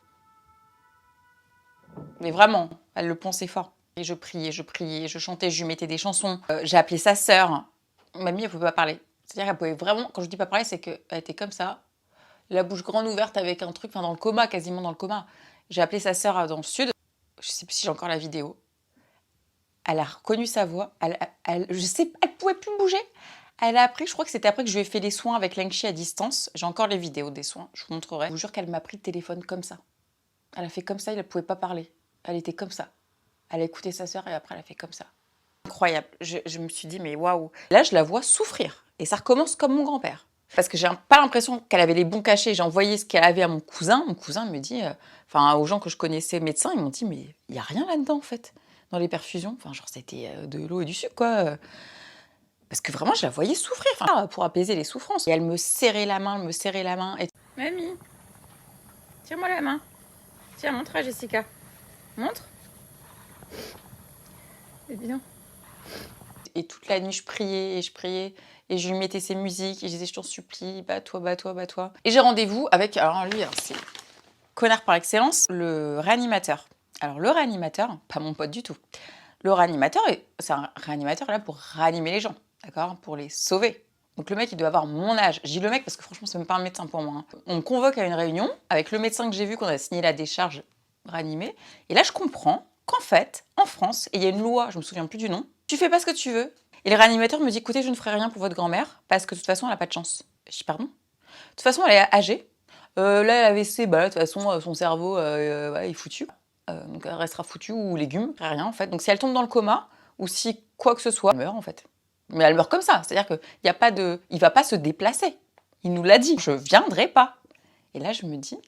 Mais vraiment, elle le pensait fort. Et je priais, je chantais, je lui mettais des chansons. J'ai appelé sa sœur. Mamie, elle pouvait pas parler. C'est-à-dire qu'elle pouvait vraiment, quand je dis pas parler, c'est qu'elle était comme ça, la bouche grande ouverte avec un truc, enfin dans le coma, quasiment dans le coma. J'ai appelé sa sœur dans le sud. Je sais plus si j'ai encore la vidéo. Elle a reconnu sa voix. Je sais pas, elle pouvait plus bouger. Elle a appris, je crois que c'était après que je lui ai fait les soins avec Lengchi à distance. J'ai encore les vidéos des soins, je vous montrerai. Je vous jure qu'elle m'a pris le téléphone comme ça. Elle a fait comme ça, elle ne pouvait pas parler. Elle était comme ça. Elle a écouté sa sœur et après elle a fait comme ça. Incroyable. Je me suis dit, mais waouh. Là, je la vois souffrir. Et ça recommence comme mon grand-père. Parce que j'ai pas l'impression qu'elle avait les bons cachets. J'ai envoyé ce qu'elle avait à mon cousin. Mon cousin me dit, aux gens que je connaissais médecins, ils m'ont dit, mais il n'y a rien là-dedans en fait. Dans les perfusions. Enfin, genre, c'était de l'eau et du sucre, quoi. Parce que vraiment, je la voyais souffrir. Enfin, pour apaiser les souffrances. Et elle me serrait la main, Et... Mamie, tire-moi la main. Tiens, montre à Jessica. Montre. C'est bien. Et toute la nuit, je priais. Et je lui mettais ses musiques. Et je disais, je t'en supplie, bats-toi. Et j'ai rendez-vous avec, alors lui, c'est connard par excellence, le réanimateur. Alors le réanimateur, pas mon pote du tout. Le réanimateur, c'est un réanimateur là pour réanimer les gens, d'accord? Pour les sauver. Donc le mec, il doit avoir mon âge. Je dis le mec parce que franchement, c'est même pas un médecin pour moi. On me convoque à une réunion avec le médecin que j'ai vu, qu'on a signé la décharge réanimée. Et là, je comprends qu'en fait, en France, et il y a une loi, je me souviens plus du nom, tu fais pas ce que tu veux. Et le réanimateur me dit, écoutez, je ne ferai rien pour votre grand-mère parce que de toute façon, elle n'a pas de chance. Je dis, pardon? De toute façon, elle est âgée. Là, elle a AVC, de toute façon, son cerveau est foutu. Donc elle restera foutue ou légumes, rien en fait. Donc si elle tombe dans le coma, ou si quoi que ce soit, elle meurt en fait. Mais elle meurt comme ça, c'est-à-dire il va pas se déplacer. Il nous l'a dit, je viendrai pas. Et là je me dis,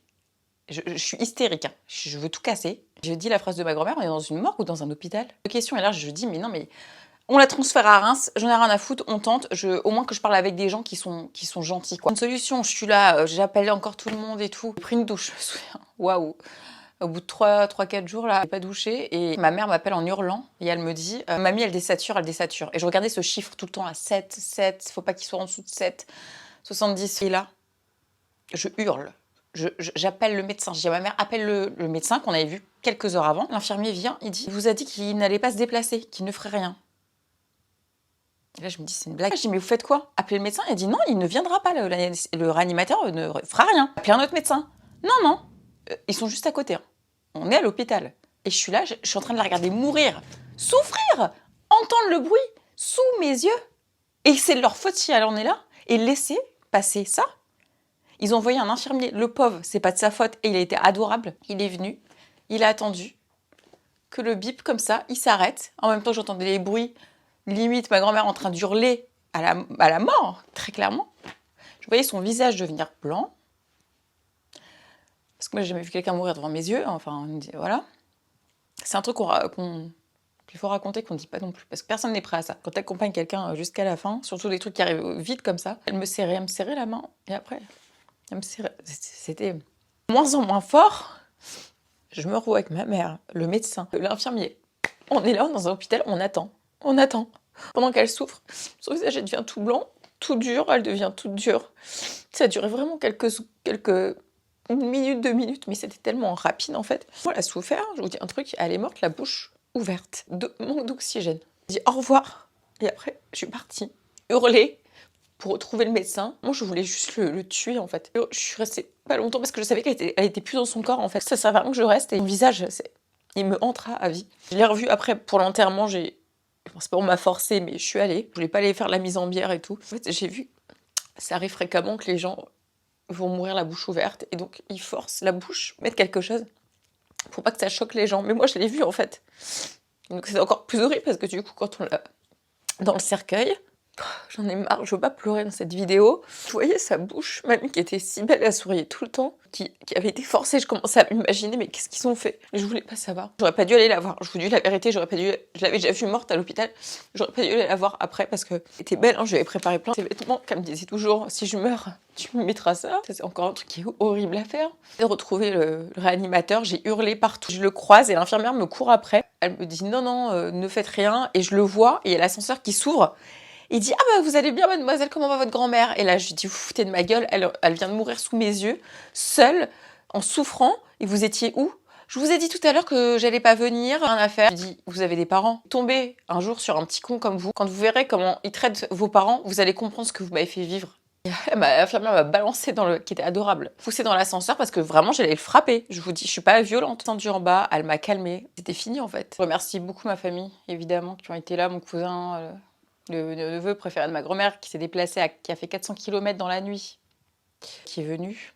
je suis hystérique, hein. Je veux tout casser. Je dis la phrase de ma grand-mère, on est dans une morgue ou dans un hôpital? Question, et là je dis, mais non mais... On la transfère à Reims, j'en ai rien à foutre, on tente, au moins que je parle avec des gens qui sont gentils, quoi. Une solution, je suis là, j'appelle encore tout le monde et tout. J'ai pris une douche, je me souviens, waouh. Au bout de 3-4 jours, là, j'ai pas douché. Et ma mère m'appelle en hurlant. Et elle me dit, mamie, elle désature. Et je regardais ce chiffre tout le temps, là, 7, faut pas qu'il soit en dessous de 7, 70. Et là, je hurle. J'appelle le médecin. Je dis à ma mère, appelle le médecin qu'on avait vu quelques heures avant. L'infirmier vient, il dit, il vous a dit qu'il n'allait pas se déplacer, qu'il ne ferait rien. Et là, je me dis, c'est une blague. Je dis, mais vous faites quoi? Appelez le médecin. Elle dit, non, il ne viendra pas. Le réanimateur ne fera rien. Appelez un autre médecin. Non. Ils sont juste à côté. Hein. On est à l'hôpital. Et je suis là, je suis en train de la regarder mourir, souffrir, entendre le bruit sous mes yeux. Et c'est de leur faute si elle en est là. Et laisser passer ça. Ils ont envoyé un infirmier. Le pauvre, c'est pas de sa faute. Et il a été adorable. Il est venu. Il a attendu que le bip, comme ça, il s'arrête. En même temps, j'entendais les bruits. Limite, ma grand-mère en train d'hurler à la mort, très clairement. Je voyais son visage devenir blanc. Parce que moi, j'ai jamais vu quelqu'un mourir devant mes yeux. Enfin, voilà. C'est un truc qu'il faut raconter, qu'on ne dit pas non plus. Parce que personne n'est prêt à ça. Quand tu accompagnes quelqu'un jusqu'à la fin, surtout des trucs qui arrivent vite comme ça, elle me serrait la main. Et après, elle me serrait. C'était de moins en moins fort. Je me retrouve avec ma mère, le médecin, l'infirmier. On est là, dans un hôpital, on attend. Pendant qu'elle souffre, son visage devient tout blanc. tout dure, elle devient toute dure. Ça a duré vraiment une minute, 2 minutes, mais c'était tellement rapide en fait. Elle a souffert, je vous dis un truc, elle est morte la bouche ouverte, manque d'oxygène. J'ai dit au revoir, et après je suis partie, hurler pour retrouver le médecin. Moi je voulais juste le tuer en fait. Je suis restée pas longtemps parce que je savais elle était plus dans son corps en fait. Ça servait à rien que je reste et mon visage, il me hantera à vie. Je l'ai revu après pour l'enterrement, c'est pas on m'a forcé, mais je suis allée. Je voulais pas aller faire la mise en bière et tout. En fait, j'ai vu, ça arrive fréquemment que les gens vont mourir la bouche ouverte et donc ils forcent la bouche, mettre quelque chose pour pas que ça choque les gens. Mais moi, je l'ai vu en fait. Donc c'est encore plus horrible parce que du coup, quand on l'a dans le cercueil, j'en ai marre, je veux pas pleurer dans cette vidéo. Je voyais sa bouche, mamie qui était si belle, elle souriait tout le temps, qui avait été forcée. Je commençais à m'imaginer, mais qu'est-ce qu'ils ont fait? Je voulais pas savoir. J'aurais pas dû aller la voir. Je vous dis la vérité, j'aurais pas dû. Je l'avais déjà vue morte à l'hôpital. J'aurais pas dû aller la voir après parce que elle était belle. Hein, je lui avais préparé plein de vêtements. Qu'elle me disait toujours, si je meurs, tu me mettras ça. Ça c'est encore un truc qui est horrible à faire. J'ai retrouvé le réanimateur, j'ai hurlé partout. Je le croise et l'infirmière me court après. Elle me dit non, ne faites rien. Et je le vois et il y a l'ascenseur qui s'ouvre. Il dit ah bah vous allez bien mademoiselle, comment va votre grand-mère? Et là je lui dis vous foutez de ma gueule, elle vient de mourir sous mes yeux, seule, en souffrant, et vous étiez où? Je vous ai dit tout à l'heure que j'allais pas venir, rien à faire. Je lui dis vous avez des parents, tombez un jour sur un petit con comme vous, quand vous verrez comment ils traitent vos parents, vous allez comprendre ce que vous m'avez fait vivre. L'infirmière m'a balancé qui était adorable, poussée dans l'ascenseur parce que vraiment j'allais le frapper. Je vous dis, je suis pas violente. Tendue en bas, elle m'a calmée. C'était fini en fait. Je remercie beaucoup ma famille, évidemment, qui ont été là, mon cousin, le neveu préféré de ma grand-mère qui s'est déplacé, qui a fait 400 km dans la nuit, qui est venu.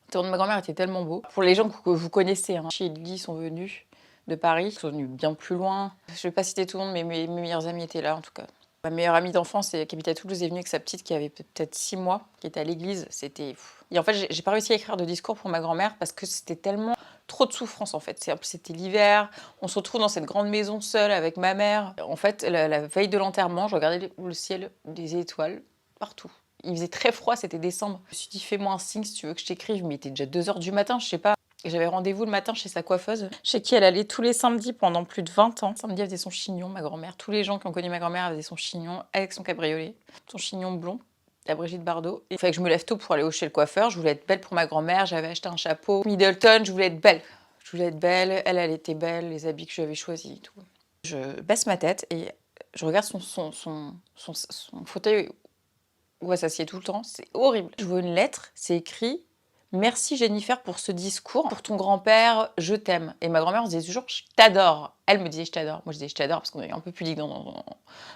Le tour de ma grand-mère était tellement beau. Pour les gens que vous connaissez, hein, chez Lily sont venus de Paris, ils sont venus bien plus loin. Je vais pas citer tout le monde, mais mes meilleurs amis étaient là en tout cas. Ma meilleure amie d'enfance qui habitait à Toulouse est venue avec sa petite qui avait peut-être 6 mois, qui était à l'église. C'était fou. Et en fait, j'ai pas réussi à écrire de discours pour ma grand-mère parce que c'était tellement trop de souffrance en fait. C'était l'hiver, on se retrouve dans cette grande maison seule avec ma mère. En fait, la veille de l'enterrement, je regardais le ciel, des étoiles partout. Il faisait très froid, c'était décembre. Je me suis dit fais-moi un signe si tu veux que je t'écrive, mais il était déjà 2h du matin, je sais pas. Et j'avais rendez-vous le matin chez sa coiffeuse, chez qui elle allait tous les samedis pendant plus de 20 ans. Samedi, elle faisait son chignon, ma grand-mère. Tous les gens qui ont connu ma grand-mère, elle faisait son chignon avec son cabriolet, son chignon blond, la Brigitte Bardot. Il fallait que je me lève tôt pour aller chez le coiffeur. Je voulais être belle pour ma grand-mère. J'avais acheté un chapeau Middleton. Je voulais être belle. Je voulais être belle. Elle était belle. Les habits que j'avais choisis et tout. Je baisse ma tête et je regarde son fauteuil où elle s'assied tout le temps. C'est horrible. Je vois une lettre. C'est écrit merci Jennifer pour ce discours. Pour ton grand-père, je t'aime. Et ma grand-mère, on se disait toujours je t'adore. Elle me disait je t'adore. Moi, je disais je t'adore parce qu'on est un peu pudique dans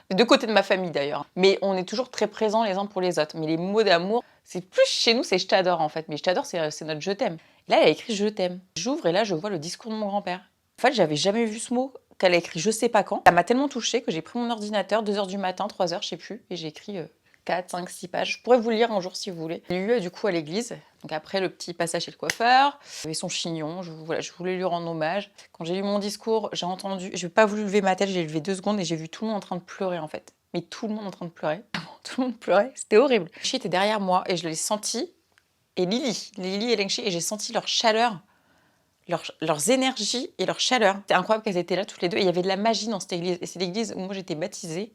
les deux côtés de ma famille d'ailleurs. Mais on est toujours très présents les uns pour les autres. Mais les mots d'amour, c'est plus chez nous, c'est je t'adore en fait. Mais je t'adore, c'est notre je t'aime. Là, elle a écrit je t'aime. J'ouvre et là, je vois le discours de mon grand-père. En fait, j'avais jamais vu ce mot qu'elle a écrit je sais pas quand. Ça m'a tellement touchée que j'ai pris mon ordinateur, 2h du matin, 3h, je sais plus, et j'ai écrit 4, 5, 6 pages. Je pourrais vous le lire un jour si vous voulez. J'ai lu du coup à l'église. Donc après le petit passage chez le coiffeur, il y avait son chignon, je voulais lui rendre hommage. Quand j'ai lu mon discours, j'ai entendu, je n'ai pas voulu lever ma tête, j'ai levé 2 secondes et j'ai vu tout le monde en train de pleurer en fait. Mais tout le monde en train de pleurer. Tout le monde pleurait, c'était horrible. Lengchi était derrière moi et je l'ai senti. Et Lily et Lengchi, et j'ai senti leur chaleur, leurs énergies et leur chaleur. C'était incroyable qu'elles étaient là toutes les deux. Et il y avait de la magie dans cette église. Et c'est l'église où moi j'étais baptisée,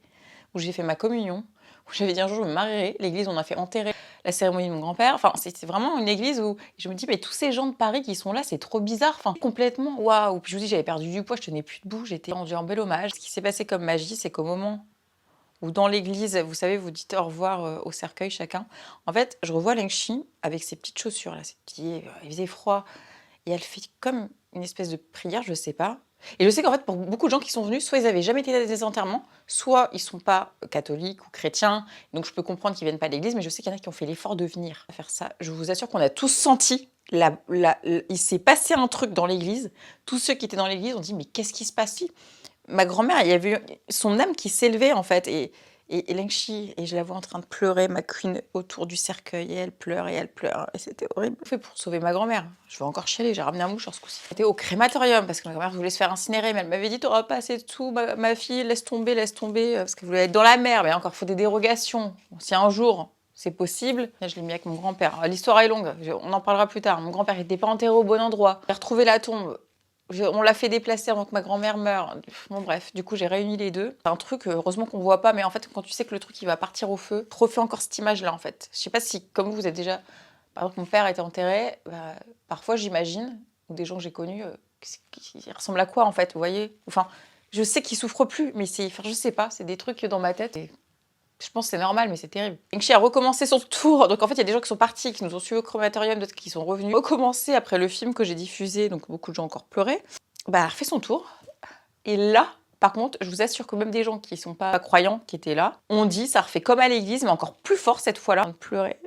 où j'ai fait ma communion, où j'avais dit un jour je me marierai. L'église où on a fait enterrer la cérémonie de mon grand-père. Enfin, c'est vraiment une église où je me dis, mais tous ces gens de Paris qui sont là, c'est trop bizarre. Enfin, complètement, waouh. Puis je vous dis, j'avais perdu du poids, je tenais plus debout, j'étais rendue en bel hommage. Ce qui s'est passé comme magie, c'est qu'au moment où dans l'église, vous savez, vous dites au revoir au cercueil chacun. En fait, je revois Lengchi avec ses petites chaussures là, il faisait froid. Et elle fait comme une espèce de prière, je sais pas. Et je sais qu'en fait, pour beaucoup de gens qui sont venus, soit ils avaient jamais été à des enterrements, soit ils sont pas catholiques ou chrétiens. Donc je peux comprendre qu'ils viennent pas à l'église, mais je sais qu'il y en a qui ont fait l'effort de venir faire ça. Je vous assure qu'on a tous senti, il s'est passé un truc dans l'église. Tous ceux qui étaient dans l'église ont dit, mais qu'est-ce qui se passe ici? Ma grand-mère, il y avait son âme qui s'élevait en fait. Et Lengchi, et je la vois en train de pleurer, ma queen, autour du cercueil, et elle pleure, et c'était horrible. J'ai fait pour sauver ma grand-mère. Je vais encore chialer, j'ai ramené un mouchoir ce coup-ci. J'étais au crématorium, parce que ma grand-mère voulait se faire incinérer, mais elle m'avait dit, t'auras pas assez de sous, ma fille, laisse tomber, parce qu'elle voulait être dans la mer, mais encore, il faut des dérogations. Bon, si un jour, c'est possible, là, je l'ai mis avec mon grand-père. L'histoire est longue, on en parlera plus tard. Mon grand-père n'était pas enterré au bon endroit. J'ai retrouvé la tombe. On l'a fait déplacer avant que ma grand-mère meure. Bon bref, du coup j'ai réuni les deux. C'est un truc, heureusement qu'on voit pas, mais en fait quand tu sais que le truc il va partir au feu, te refais encore cette image-là en fait. Je sais pas si, comme vous êtes déjà... Par exemple, mon père était enterré, bah, parfois j'imagine, ou des gens que j'ai connus, qui ressemblent à quoi en fait, vous voyez? Enfin, je sais qu'ils souffrent plus, mais c'est... Enfin, je sais pas, c'est des trucs dans ma tête. Et je pense que c'est normal, mais c'est terrible. Enchi a recommencé son tour. Donc en fait, il y a des gens qui sont partis, qui nous ont suivis au crématorium, d'autres qui sont revenus. Recommencer après le film que j'ai diffusé, donc beaucoup de gens ont encore pleuré. Bah, elle a refait son tour. Et là, par contre, je vous assure que même des gens qui sont pas croyants, qui étaient là, ont dit, ça refait comme à l'église, mais encore plus fort cette fois-là. On pleurait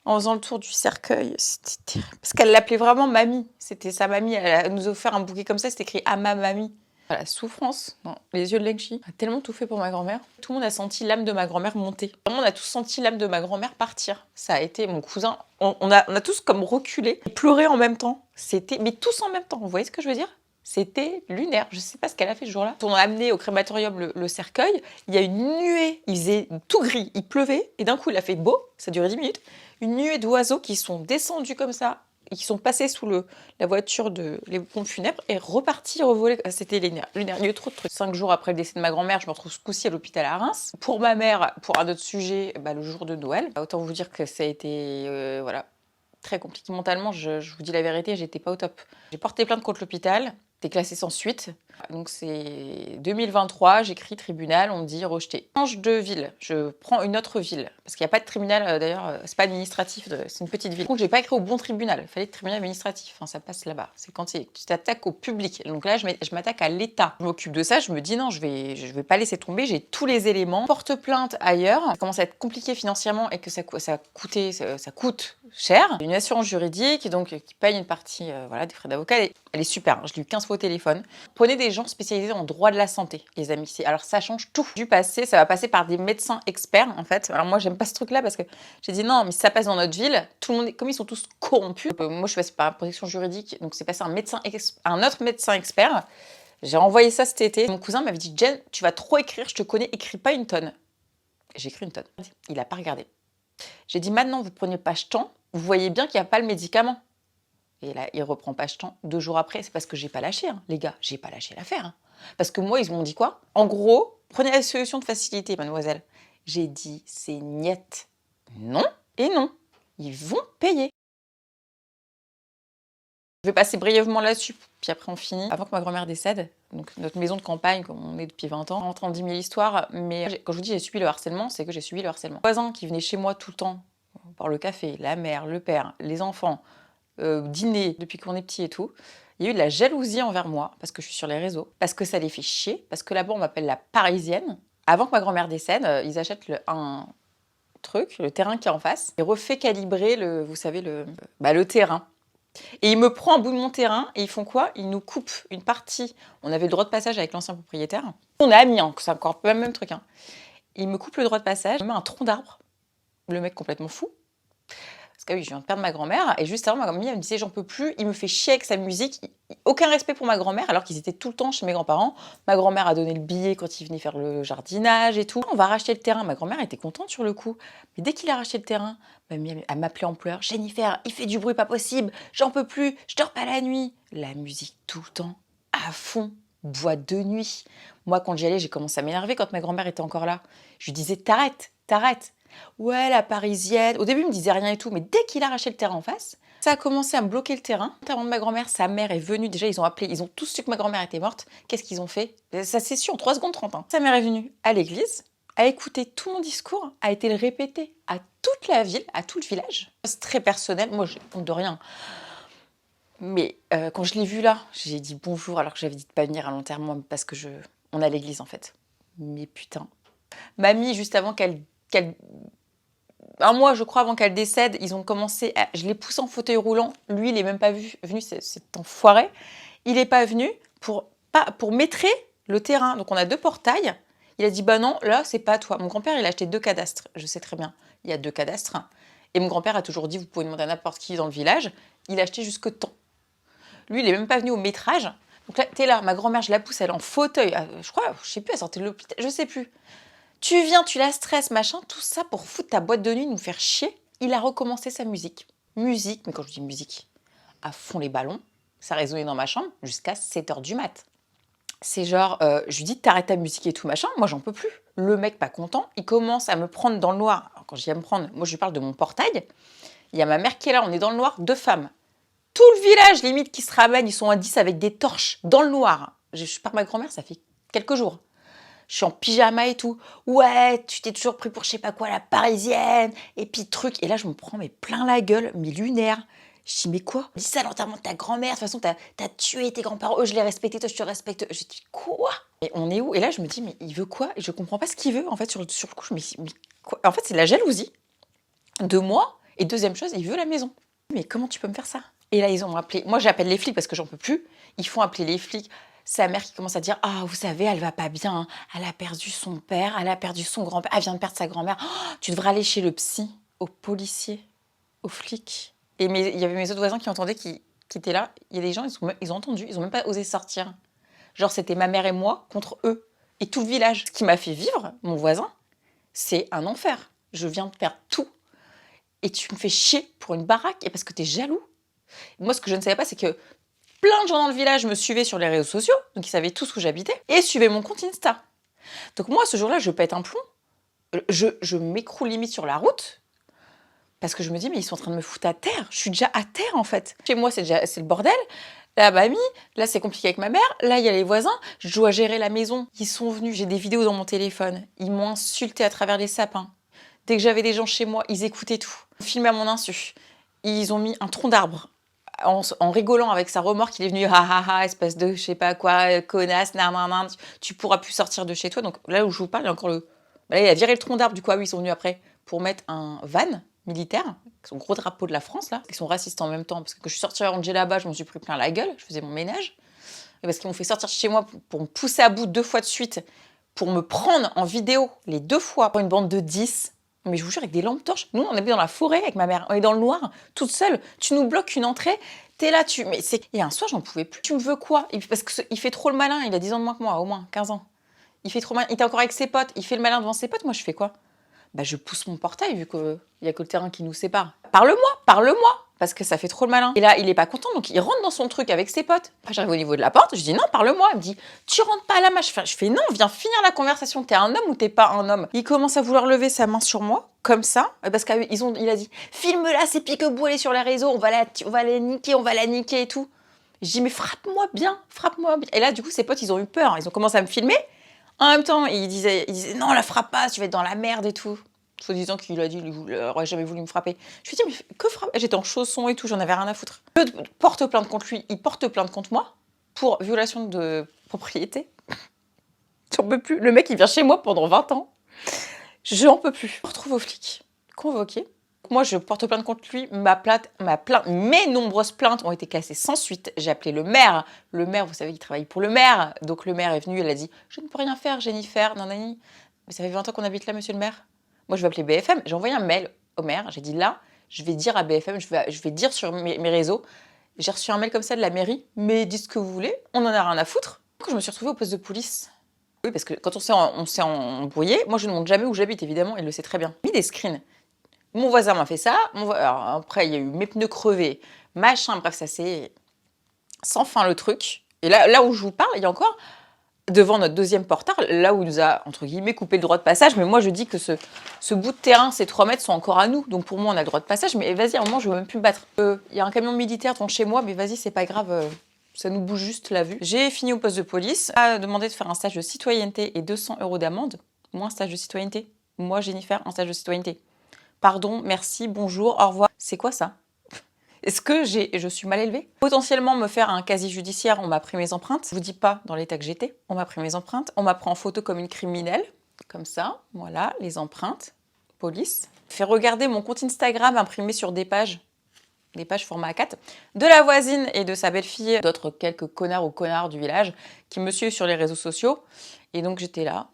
en faisant le tour du cercueil. C'était terrible. Parce qu'elle l'appelait vraiment mamie. C'était sa mamie. Elle nous a offert un bouquet comme ça, c'était écrit à ma mamie. La souffrance dans les yeux de Lenchi a tellement tout fait pour ma grand-mère. Tout le monde a senti l'âme de ma grand-mère monter. Vraiment, on a tous senti l'âme de ma grand-mère partir. Ça a été mon cousin. On a tous comme reculé et pleuré en même temps. C'était, mais tous en même temps. Vous voyez ce que je veux dire? C'était lunaire. Je sais pas ce qu'elle a fait ce jour-là. On a amené au crématorium le cercueil. Il y a une nuée. Il faisait tout gris. Il pleuvait. Et d'un coup, il a fait beau. Ça a duré 10 minutes. Une nuée d'oiseaux qui sont descendus comme ça. Et qui sont passés sous la voiture les pompes funèbres et repartis, revoler. C'était lunaire. Il y a eu trop de trucs. 5 jours après le décès de ma grand-mère, je me retrouve ce coup-ci à l'hôpital à Reims. Pour ma mère, pour un autre sujet, bah, le jour de Noël. Autant vous dire que ça a été voilà, très compliqué mentalement. Je vous dis la vérité, j'étais pas au top. J'ai porté plainte contre l'hôpital. J'étais classée sans suite. Donc c'est 2023, j'écris tribunal, on me dit rejeté. Je change de ville, je prends une autre ville. Parce qu'il n'y a pas de tribunal, d'ailleurs, c'est pas administratif, c'est une petite ville. Donc j'ai pas écrit au bon tribunal, il fallait le tribunal administratif, enfin, ça passe là-bas. C'est quand tu t'attaques au public. Donc là, je m'attaque à l'État. Je m'occupe de ça, je me dis non, je vais pas laisser tomber, j'ai tous les éléments. Porte plainte ailleurs, ça commence à être compliqué financièrement et que ça coûte cher. Une assurance juridique donc, qui paye une partie voilà, des frais d'avocat. Elle est super, je l'ai eu 15 fois au téléphone. Prenez des gens spécialisés en droit de la santé, les amis. Alors ça change tout. Du passé, ça va passer par des médecins experts, en fait. Alors moi, j'aime pas ce truc-là parce que j'ai dit non, mais si ça passe dans notre ville, tout le monde, comme ils sont tous corrompus. Moi, je suis passée par la protection juridique, donc c'est passé un autre médecin expert. J'ai envoyé ça cet été. Mon cousin m'avait dit, Jen, tu vas trop écrire, je te connais, écris pas une tonne. J'ai écrit une tonne. Il a pas regardé. J'ai dit maintenant, vous prenez page temps, vous voyez bien qu'il n'y a pas le médicament. Et là, il reprend page temps 2 jours après. C'est parce que j'ai pas lâché, hein, les gars. J'ai pas lâché l'affaire. Hein. Parce que moi, ils m'ont dit quoi? En gros, prenez la solution de facilité, mademoiselle. J'ai dit, c'est niette. Non et non. Ils vont payer. Je vais passer brièvement là-dessus, puis après on finit. Avant que ma grand-mère décède, donc notre maison de campagne, comme on est depuis 20 ans, on rentre en 10 000 histoires, mais quand je vous dis j'ai subi le harcèlement, c'est que j'ai subi le harcèlement. Les voisins qui venaient chez moi tout le temps, boire le café, la mère, le père, les enfants, dîner depuis qu'on est petit et tout, il y a eu de la jalousie envers moi, parce que je suis sur les réseaux, parce que ça les fait chier, parce que là-bas on m'appelle la Parisienne. Avant que ma grand-mère décède, ils achètent un truc, le terrain qui est en face, et refait calibrer vous savez, le terrain. Et il me prend un bout de mon terrain et ils font quoi? Ils nous coupent une partie. On avait le droit de passage avec l'ancien propriétaire. On est amis, hein, c'est encore le même truc. Hein. Il me coupe le droit de passage, il me met un tronc d'arbre. Le mec complètement fou. Parce que oui, je viens de perdre ma grand-mère. Et juste avant, ma grand-mère me disait, j'en peux plus. Il me fait chier avec sa musique. Aucun respect pour ma grand-mère, alors qu'ils étaient tout le temps chez mes grands-parents. Ma grand-mère a donné le billet quand il venait faire le jardinage et tout. On va racheter le terrain. Ma grand-mère était contente sur le coup. Mais dès qu'il a racheté le terrain, elle m'appelait en pleurs. Jennifer, il fait du bruit pas possible. J'en peux plus. Je dors pas la nuit. La musique tout le temps, à fond. Boîte de nuit. Moi, quand j'y allais, j'ai commencé à m'énerver quand ma grand-mère était encore là. Je lui disais, t'arrêtes. Ouais, la Parisienne. Au début, il me disait rien et tout, mais dès qu'il a arraché le terrain en face, ça a commencé à me bloquer le terrain. Avant de ma grand-mère, sa mère est venue. Déjà, ils ont tous su que ma grand-mère était morte. Qu'est-ce qu'ils ont fait? Ça s'est su en 3 secondes 30. Hein. Sa mère est venue à l'église, a écouté tout mon discours, a été le répéter à toute la ville, à tout le village. C'est très personnel. Moi, je compte de rien. Mais quand je l'ai vue là, j'ai dit bonjour alors que j'avais dit de pas venir à l'enterrement parce que on est à l'église en fait. Mais putain. Mamie, juste avant un mois, je crois, avant qu'elle décède, ils ont commencé je l'ai poussé en fauteuil roulant. Lui, il n'est même pas venu, cet enfoiré. Il n'est pas venu pour maîtrer le terrain. Donc, on a 2 portails. Il a dit, bah non, là, c'est pas à toi. Mon grand-père, il a acheté 2 cadastres. Je sais très bien. Il y a 2 cadastres. Et mon grand-père a toujours dit, vous pouvez demander à n'importe qui dans le village. Il a acheté jusque temps. Lui, il n'est même pas venu au métrage. Donc là, t'es là, ma grand-mère, je la pousse, elle est en fauteuil. Je crois, je sais plus, elle sortait de l'hôpital, je sais plus. Tu viens, tu la stresses, machin, tout ça pour foutre ta boîte de nuit, nous faire chier. Il a recommencé sa musique. Musique, mais quand je dis musique, à fond les ballons. Ça résonnait dans ma chambre jusqu'à 7h du mat. C'est genre, je lui dis t'arrêtes ta musique et tout machin, moi j'en peux plus. Le mec pas content, il commence à me prendre dans le noir. Alors, quand je dis à me prendre, moi je lui parle de mon portail. Il y a ma mère qui est là, on est dans le noir, 2 femmes. Tout le village limite qui se ramène, ils sont à 10 avec des torches dans le noir. Je suis par ma grand-mère, ça fait quelques jours. Je suis en pyjama et tout. Ouais, tu t'es toujours pris pour je sais pas quoi, la parisienne. Et puis truc. Et là, je me prends mais plein la gueule, mais lunaire. Je dis, mais quoi? Dis ça à l'enterrement de ta grand-mère. De toute façon, t'as tué tes grands-parents. Eux, je les respectais, toi, je te respecte. Je dis, quoi? Et on est où? Et là, je me dis, mais il veut quoi? Et je comprends pas ce qu'il veut. En fait, sur le coup, je me dis, mais quoi? En fait, c'est de la jalousie de moi. Et deuxième chose, il veut la maison. Mais comment tu peux me faire ça? Et là, ils ont appelé. Moi, j'appelle les flics parce que j'en peux plus. Ils font appeler les flics. Sa mère qui commence à dire, ah, vous savez, elle va pas bien. Hein. Elle a perdu son père, elle a perdu son grand-père, elle vient de perdre sa grand-mère. Oh, tu devrais aller chez le psy, au policier, aux flics. Et il y avait mes autres voisins qui entendaient, qui étaient là. Il y a des gens, ils ont entendu, ils ont même pas osé sortir. Genre, c'était ma mère et moi contre eux. Et tout le village. Ce qui m'a fait vivre, mon voisin, c'est un enfer. Je viens de perdre tout. Et tu me fais chier pour une baraque et parce que t'es jaloux. Moi, ce que je ne savais pas, c'est que plein de gens dans le village me suivaient sur les réseaux sociaux, donc ils savaient tous où j'habitais, et suivaient mon compte Insta. Donc moi, ce jour-là, je pète un plomb. Je m'écroule limite sur la route, parce que je me dis, mais ils sont en train de me foutre à terre. Je suis déjà à terre, en fait. Chez moi, c'est le bordel. Là, mamie, là, c'est compliqué avec ma mère. Là, il y a les voisins. Je dois gérer la maison. Ils sont venus. J'ai des vidéos dans mon téléphone. Ils m'ont insulté à travers les sapins. Dès que j'avais des gens chez moi, ils écoutaient tout. Ils filmaient à mon insu. Ils ont mis un tronc d'arbre. En rigolant avec sa remorque, il est venu, ha ha ha, espèce de je sais pas quoi, connasse, nan nan nan, tu pourras plus sortir de chez toi. Donc là où je vous parle, il y a encore le. Là, il a viré le tronc d'arbre, du coup, ah oui, ils sont venus après pour mettre un van militaire, avec son gros drapeau de la France, là. Ils sont racistes en même temps, parce que quand je suis sortie à Angers là-bas, je m'en suis pris plein la gueule, je faisais mon ménage. Et parce qu'ils m'ont fait sortir de chez moi pour me pousser à bout 2 fois de suite, pour me prendre en vidéo les 2 fois pour une bande de 10. Mais je vous jure, avec des lampes torches. Nous, on est dans la forêt avec ma mère. On est dans le noir, toute seule. Tu nous bloques une entrée. T'es là, Mais c'est... Et un soir, j'en pouvais plus. Tu me veux quoi? Parce qu'il fait trop le malin. Il a 10 ans de moins que moi, au moins, 15 ans. Il fait trop malin. Il était encore avec ses potes. Il fait le malin devant ses potes. Moi, je fais quoi? Bah, je pousse mon portail, vu qu'il n'y a que le terrain qui nous sépare. Parle-moi. Parce que ça fait trop le malin. Et là, il est pas content, donc il rentre dans son truc avec ses potes. Après, j'arrive au niveau de la porte, je dis non, parle-moi. Il me dit, tu rentres pas là, je fais non, viens finir la conversation. T'es un homme ou t'es pas un homme? Il commence à vouloir lever sa main sur moi, comme ça, parce qu'il a dit, filme-la, c'est Piquebou, elle est sur les réseaux, on va la niquer et tout. Je dis, mais frappe-moi bien. Et là, du coup, ses potes, ils ont eu peur. Ils ont commencé à me filmer. En même temps, ils disaient non, la frappe pas, tu vas être dans la merde et tout. Soit disant qu'il a dit qu'il aurait jamais voulu me frapper. Je lui ai dit, mais que frappe? J'étais en chaussons et tout, j'en avais rien à foutre. Je porte plainte contre lui, il porte plainte contre moi pour violation de propriété. J'en peux plus. Le mec, il vient chez moi pendant 20 ans. J'en peux plus. Je me retrouve aux flics, convoqué. Moi, je porte plainte contre lui. Mes nombreuses plaintes ont été classées sans suite. J'ai appelé le maire. Le maire, vous savez, il travaille pour le maire. Donc le maire est venu, il a dit, je ne peux rien faire, Jennifer, nanani. Mais ça fait 20 ans qu'on habite là, monsieur le maire. Moi, je vais appeler BFM. J'ai envoyé un mail au maire. J'ai dit là, je vais dire à BFM, je vais dire sur mes réseaux. J'ai reçu un mail comme ça de la mairie. Mais dites ce que vous voulez, on en a rien à foutre. Je me suis retrouvée au poste de police. Oui, parce que quand on s'est embrouillé, moi, je ne montre jamais où j'habite, évidemment. Il le sait très bien. J'ai mis des screens. Mon voisin m'a fait ça. Alors, après, il y a eu mes pneus crevés, machin. Bref, ça c'est sans fin le truc. Et là où je vous parle, il y a encore... devant notre deuxième portail, là où il nous a, entre guillemets, coupé le droit de passage. Mais moi, je dis que ce bout de terrain, ces 3 mètres sont encore à nous. Donc pour moi, on a le droit de passage. Mais vas-y, à un moment, je ne veux même plus me battre. Il y a un camion militaire devant chez moi, mais vas-y, c'est pas grave. Ça nous bouge juste la vue. J'ai fini au poste de police. A demandé de faire un stage de citoyenneté et 200 € d'amende. Moi, un stage de citoyenneté. Moi, Jennifer, un stage de citoyenneté. Pardon, merci, bonjour, au revoir. C'est quoi ça? Est-ce que je suis mal élevée? Potentiellement me faire un casier judiciaire, on m'a pris mes empreintes. Je vous dis pas dans l'état que j'étais. On m'a pris mes empreintes. On m'a pris en photo comme une criminelle. Comme ça, voilà, les empreintes. Police. Fait regarder mon compte Instagram imprimé sur des pages format A4, de la voisine et de sa belle-fille, d'autres quelques connards ou connards du village qui me suivent sur les réseaux sociaux. Et donc j'étais là,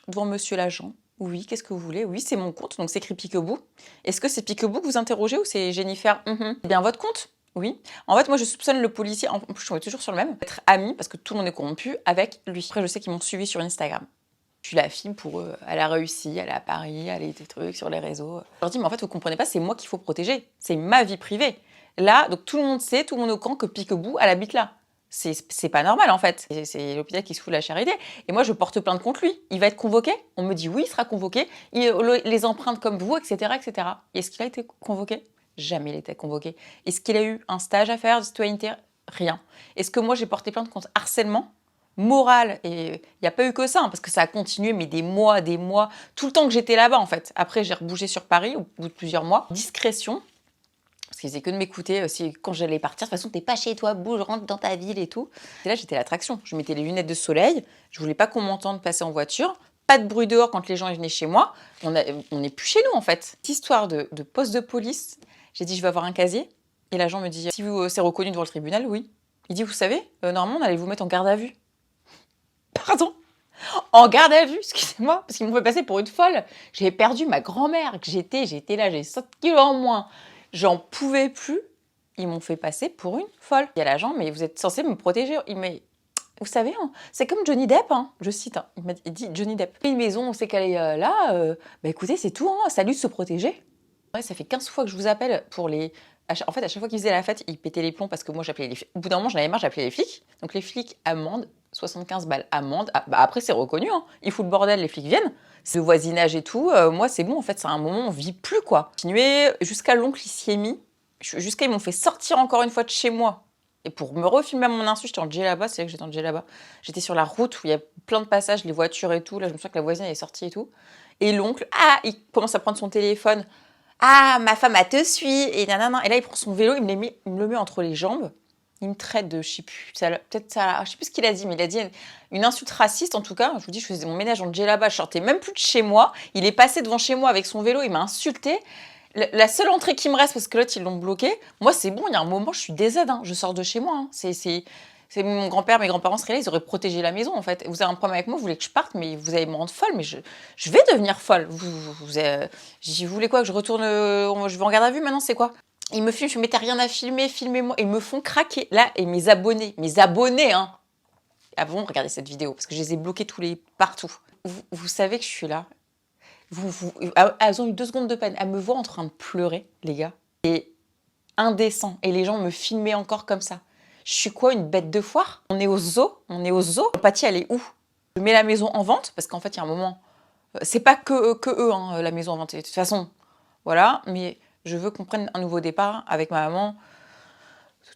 devant monsieur l'agent. Oui, qu'est-ce que vous voulez? Oui, c'est mon compte, donc c'est écrit Piquebou. Est-ce que c'est Piquebou que vous interrogez ou c'est Jennifer? C'est bien votre compte? Oui. En fait, moi, je soupçonne le policier, en plus, je suis toujours sur le même, d'être ami, parce que tout le monde est corrompu, avec lui. Après, je sais qu'ils m'ont suivi sur Instagram. Je suis la fille pour eux. Elle a réussi, elle est à Paris, elle a des trucs sur les réseaux. Je leur dis, mais en fait, vous comprenez pas, c'est moi qu'il faut protéger. C'est ma vie privée. Là, donc tout le monde sait, tout le monde est au courant que Piquebou, elle habite là. C'est pas normal en fait. C'est l'hôpital qui se fout de la charité. Et moi, je porte plainte contre lui. Il va être convoqué. On me dit oui, il sera convoqué. Les empreintes comme vous, etc. etc. Est-ce qu'il a été convoqué? Jamais il a été convoqué. Est-ce qu'il a eu un stage à faire de citoyenneté? Rien. Est-ce que moi, j'ai porté plainte contre harcèlement moral? Et il n'y a pas eu que ça, hein, parce que ça a continué, mais des mois, tout le temps que j'étais là-bas en fait. Après, j'ai rebougé sur Paris au bout de plusieurs mois. Discrétion. Parce qu'ils faisaient que de m'écouter aussi quand j'allais partir. De toute façon, t'es pas chez toi, bouge, rentre dans ta ville et tout. Et là, j'étais l'attraction. Je mettais les lunettes de soleil. Je voulais pas qu'on m'entende passer en voiture. Pas de bruit dehors quand les gens venaient chez moi. On n'est plus chez nous, en fait. Cette histoire de poste de police, j'ai dit, je vais avoir un casier. Et l'agent me dit, si vous c'est reconnu devant le tribunal, oui. Il dit, vous savez, normalement, on allait vous mettre en garde à vue. Pardon? En garde à vue, excusez-moi, parce qu'ils m'ont fait passer pour une folle. J'avais perdu ma grand-mère, que j'étais là, j'ai 7 kilos en moins. J'en pouvais plus. Ils m'ont fait passer pour une folle. Il y a l'agent, mais vous êtes censé me protéger. Vous savez, hein, c'est comme Johnny Depp, hein, je cite, hein, il dit Johnny Depp. Une maison, on sait qu'elle est là, bah écoutez, c'est tout, hein, salut de se protéger. Ouais, ça fait 15 fois que je vous appelle pour les... En fait, à chaque fois qu'ils faisaient la fête, ils pétaient les plombs parce que moi, j'appelais les flics. Au bout d'un moment, j'en avais marre, j'appelais les flics. Donc les flics, amende, 75 balles amende. Ah, bah après, c'est reconnu, hein. Ils foutent le bordel, les flics viennent. C'est le voisinage et tout. Moi, c'est bon, en fait, c'est un moment, on vit plus, quoi. Continuer jusqu'à l'oncle, il s'y est mis. Jusqu'à, ils m'ont fait sortir encore une fois de chez moi. Et pour me refilmer à mon insu, j'étais en djellaba, c'est là que j'étais en djellaba. J'étais sur la route où il y a plein de passages, les voitures et tout. Là, je me souviens que la voisine elle est sortie et tout. Et l'oncle, il commence à prendre son téléphone. Ah, ma femme, elle te suit. Et nanana. Et là, il prend son vélo, il me le met entre les jambes. Il me traite de, je sais plus, peut-être ça, je sais plus ce qu'il a dit, mais il a dit une insulte raciste en tout cas. Je vous dis, je faisais mon ménage en djellaba, je sortais même plus de chez moi. Il est passé devant chez moi avec son vélo, il m'a insulté. La seule entrée qui me reste, parce que l'autre, ils l'ont bloqué, moi, c'est bon, il y a un moment, je suis DZ, hein, je sors de chez moi. Hein. C'est mon grand-père, mes grands-parents seraient là, ils auraient protégé la maison, en fait. Vous avez un problème avec moi, vous voulez que je parte, mais vous allez me rendre folle, mais je vais devenir folle. Vous voulez quoi, que je retourne, je vais en garde à vue maintenant, c'est quoi? Ils me filment, je mettais rien à filmer, filmez-moi, ils me font craquer. Là, et mes abonnés, hein. Ah bon, regardez cette vidéo, parce que je les ai bloqués partout. Vous savez que je suis là. Elles ont eu 2 secondes de peine. Elles me voient en train de pleurer, les gars. Et indécent. Et les gens me filmaient encore comme ça. Je suis quoi, une bête de foire? On est au zoo. L'empathie, elle est où? Je mets la maison en vente, parce qu'en fait, il y a un moment... C'est pas que eux, hein, la maison en vente. De toute façon, voilà. Mais je veux qu'on prenne un nouveau départ avec ma maman.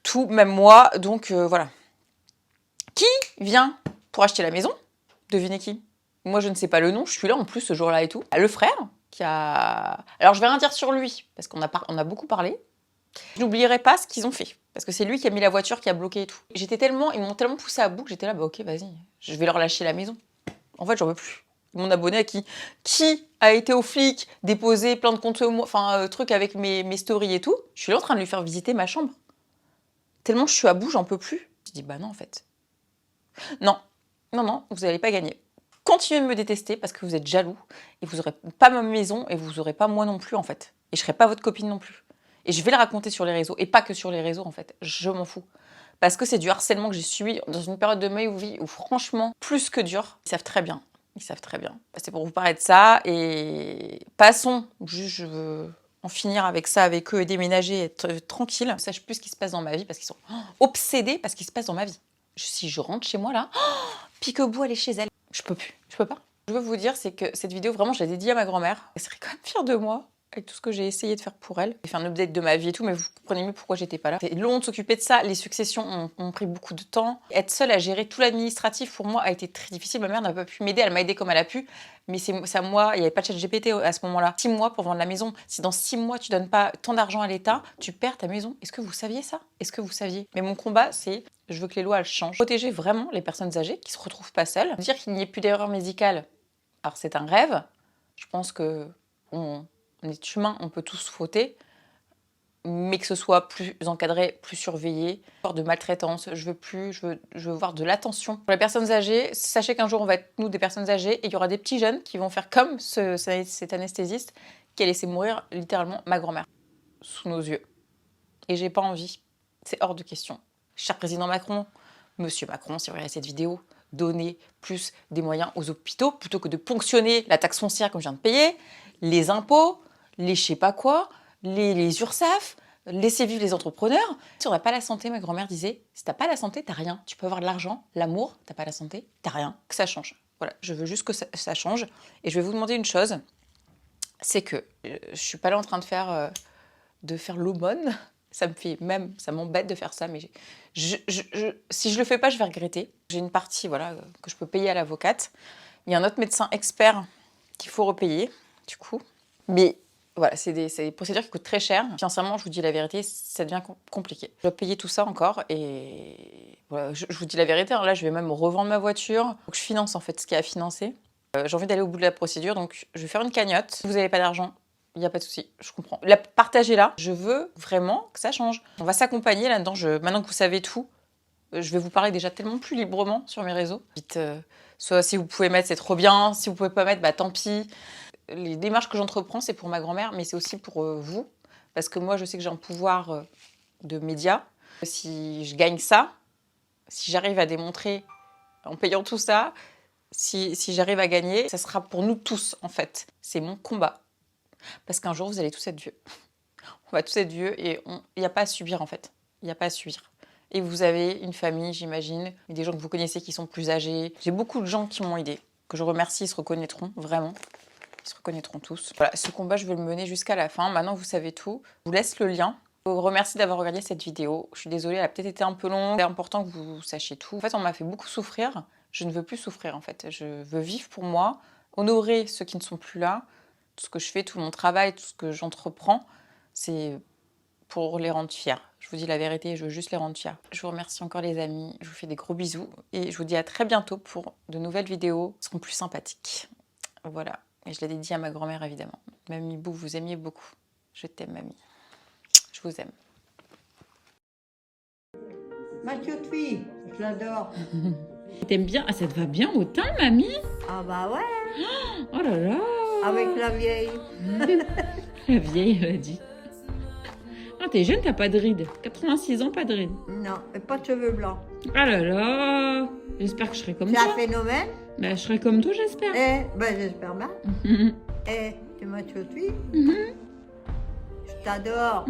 Tout, même moi. Donc, voilà. Qui vient pour acheter la maison? Devinez qui? Moi, je ne sais pas le nom, je suis là en plus ce jour-là et tout. Le frère, qui a... Alors, je vais rien dire sur lui, parce qu'on a beaucoup parlé. Je n'oublierai pas ce qu'ils ont fait, parce que c'est lui qui a mis la voiture, qui a bloqué et tout. Ils m'ont tellement poussé à bout que j'étais là, bah ok, vas-y, je vais leur lâcher la maison. En fait, j'en veux plus. Mon abonné à qui a été au flic, déposé plein de contre moi, enfin, trucs avec mes stories et tout. Je suis là en train de lui faire visiter ma chambre. Tellement je suis à bout, j'en peux plus. Je dis, bah non, en fait. Non, vous n'allez pas gagner. Continuez de me détester parce que vous êtes jaloux et vous n'aurez pas ma maison et vous n'aurez pas moi non plus en fait. Et je ne serai pas votre copine non plus. Et je vais le raconter sur les réseaux et pas que sur les réseaux en fait. Je m'en fous. Parce que c'est du harcèlement que j'ai subi dans une période de ma vie où franchement, plus que dur, ils savent très bien. C'est pour vous parler de ça et passons. Juste, je veux en finir avec ça avec eux et déménager, être tranquille. Je ne sache plus ce qui se passe dans ma vie parce qu'ils sont obsédés par ce qui se passe dans ma vie. Si je rentre chez moi là, Piquebou, elle est chez elle. Je peux pas. Je veux vous dire, c'est que cette vidéo, vraiment, je l'ai dédiée à ma grand-mère. Elle serait quand même fière de moi, avec tout ce que j'ai essayé de faire pour elle. J'ai fait un update de ma vie et tout, mais vous comprenez mieux pourquoi j'étais pas là. C'est long de s'occuper de ça, les successions ont pris beaucoup de temps. Être seule à gérer tout l'administratif, pour moi, a été très difficile. Ma mère n'a pas pu m'aider, elle m'a aidée comme elle a pu, mais c'est à moi, il n'y avait pas de ChatGPT à ce moment-là. 6 mois pour vendre la maison. Si dans 6 mois, tu donnes pas tant d'argent à l'État, tu perds ta maison. Est-ce que vous saviez ça? Est-ce que vous saviez? Mais mon combat, c'est... Je veux que les lois, elles changent. Protéger vraiment les personnes âgées qui se retrouvent pas seules. Dire qu'il n'y ait plus d'erreur médicale, alors c'est un rêve. Je pense que on est humain, on peut tous fauter, mais que ce soit plus encadré, plus surveillé. Voir de maltraitance, je veux voir de l'attention. Pour les personnes âgées, sachez qu'un jour on va être nous des personnes âgées et il y aura des petits jeunes qui vont faire comme cet anesthésiste qui a laissé mourir littéralement ma grand-mère sous nos yeux. Et j'ai pas envie. C'est hors de question. Cher président Macron, monsieur Macron, si vous regardez cette vidéo, donnez plus des moyens aux hôpitaux plutôt que de ponctionner la taxe foncière comme je viens de payer, les impôts, les je sais pas quoi, les URSSAF, laisser vivre les entrepreneurs. Si on n'a pas la santé, ma grand-mère disait, si t'as pas la santé, t'as rien. Tu peux avoir de l'argent, l'amour, t'as pas la santé, t'as rien. Que ça change. Voilà, je veux juste que ça change. Et je vais vous demander une chose, c'est que je suis pas là en train de faire l'aumône. Ça me fait même, ça m'embête de faire ça, mais si je le fais pas, je vais regretter. J'ai une partie, voilà, que je peux payer à l'avocate. Il y a un autre médecin expert qu'il faut repayer, du coup. Mais voilà, c'est des procédures qui coûtent très cher. Financièrement, je vous dis la vérité, ça devient compliqué. Je dois payer tout ça encore et voilà, je vous dis la vérité, hein, là, je vais même revendre ma voiture. Donc, je finance en fait ce qu'il y a à financer. J'ai envie d'aller au bout de la procédure, donc je vais faire une cagnotte. Si vous n'avez pas d'argent, il n'y a pas de souci, je comprends. Partagez-la. Je veux vraiment que ça change. On va s'accompagner là-dedans. Maintenant que vous savez tout, je vais vous parler déjà tellement plus librement sur mes réseaux. Dites, soit si vous pouvez mettre, c'est trop bien. Si vous pouvez pas mettre, bah tant pis. Les démarches que j'entreprends, c'est pour ma grand-mère, mais c'est aussi pour vous. Parce que moi, je sais que j'ai un pouvoir de média. Si je gagne ça, si j'arrive à démontrer en payant tout ça, si j'arrive à gagner, ça sera pour nous tous, en fait. C'est mon combat. Parce qu'un jour, vous allez tous être vieux. On va tous être vieux et il n'y a pas à subir, en fait. Il n'y a pas à subir. Et vous avez une famille, j'imagine, et des gens que vous connaissez qui sont plus âgés. J'ai beaucoup de gens qui m'ont aidé, que je remercie, ils se reconnaîtront, vraiment. Ils se reconnaîtront tous. Voilà, ce combat, je veux le mener jusqu'à la fin. Maintenant, vous savez tout. Je vous laisse le lien. Je vous remercie d'avoir regardé cette vidéo. Je suis désolée, elle a peut-être été un peu longue. C'est important que vous sachiez tout. En fait, on m'a fait beaucoup souffrir. Je ne veux plus souffrir, en fait. Je veux vivre pour moi, honorer ceux qui ne sont plus là. Tout ce que je fais, tout mon travail, tout ce que j'entreprends, c'est pour les rendre fiers. Je vous dis la vérité, je veux juste les rendre fiers. Je vous remercie encore les amis, je vous fais des gros bisous et je vous dis à très bientôt pour de nouvelles vidéos qui seront plus sympathiques. Voilà, et je l'ai dédié à ma grand-mère évidemment. Mamie Bou, vous aimiez beaucoup. Je t'aime mamie. Je vous aime. Ma petite fille, je l'adore. T'aimes bien? Ah, ça te va bien autant, mamie? Ah bah ouais, Oh là là! avec la vieille. La vieille, elle a dit. Ah, t'es jeune, t'as pas de rides. 86 ans, pas de rides. Non, et pas de cheveux blancs. Ah là là! J'espère que je serai comme C'est toi. un phénomène. Ben, je serai comme toi, j'espère. Ben j'espère bien. Tu es ma petite fille. Je t'adore.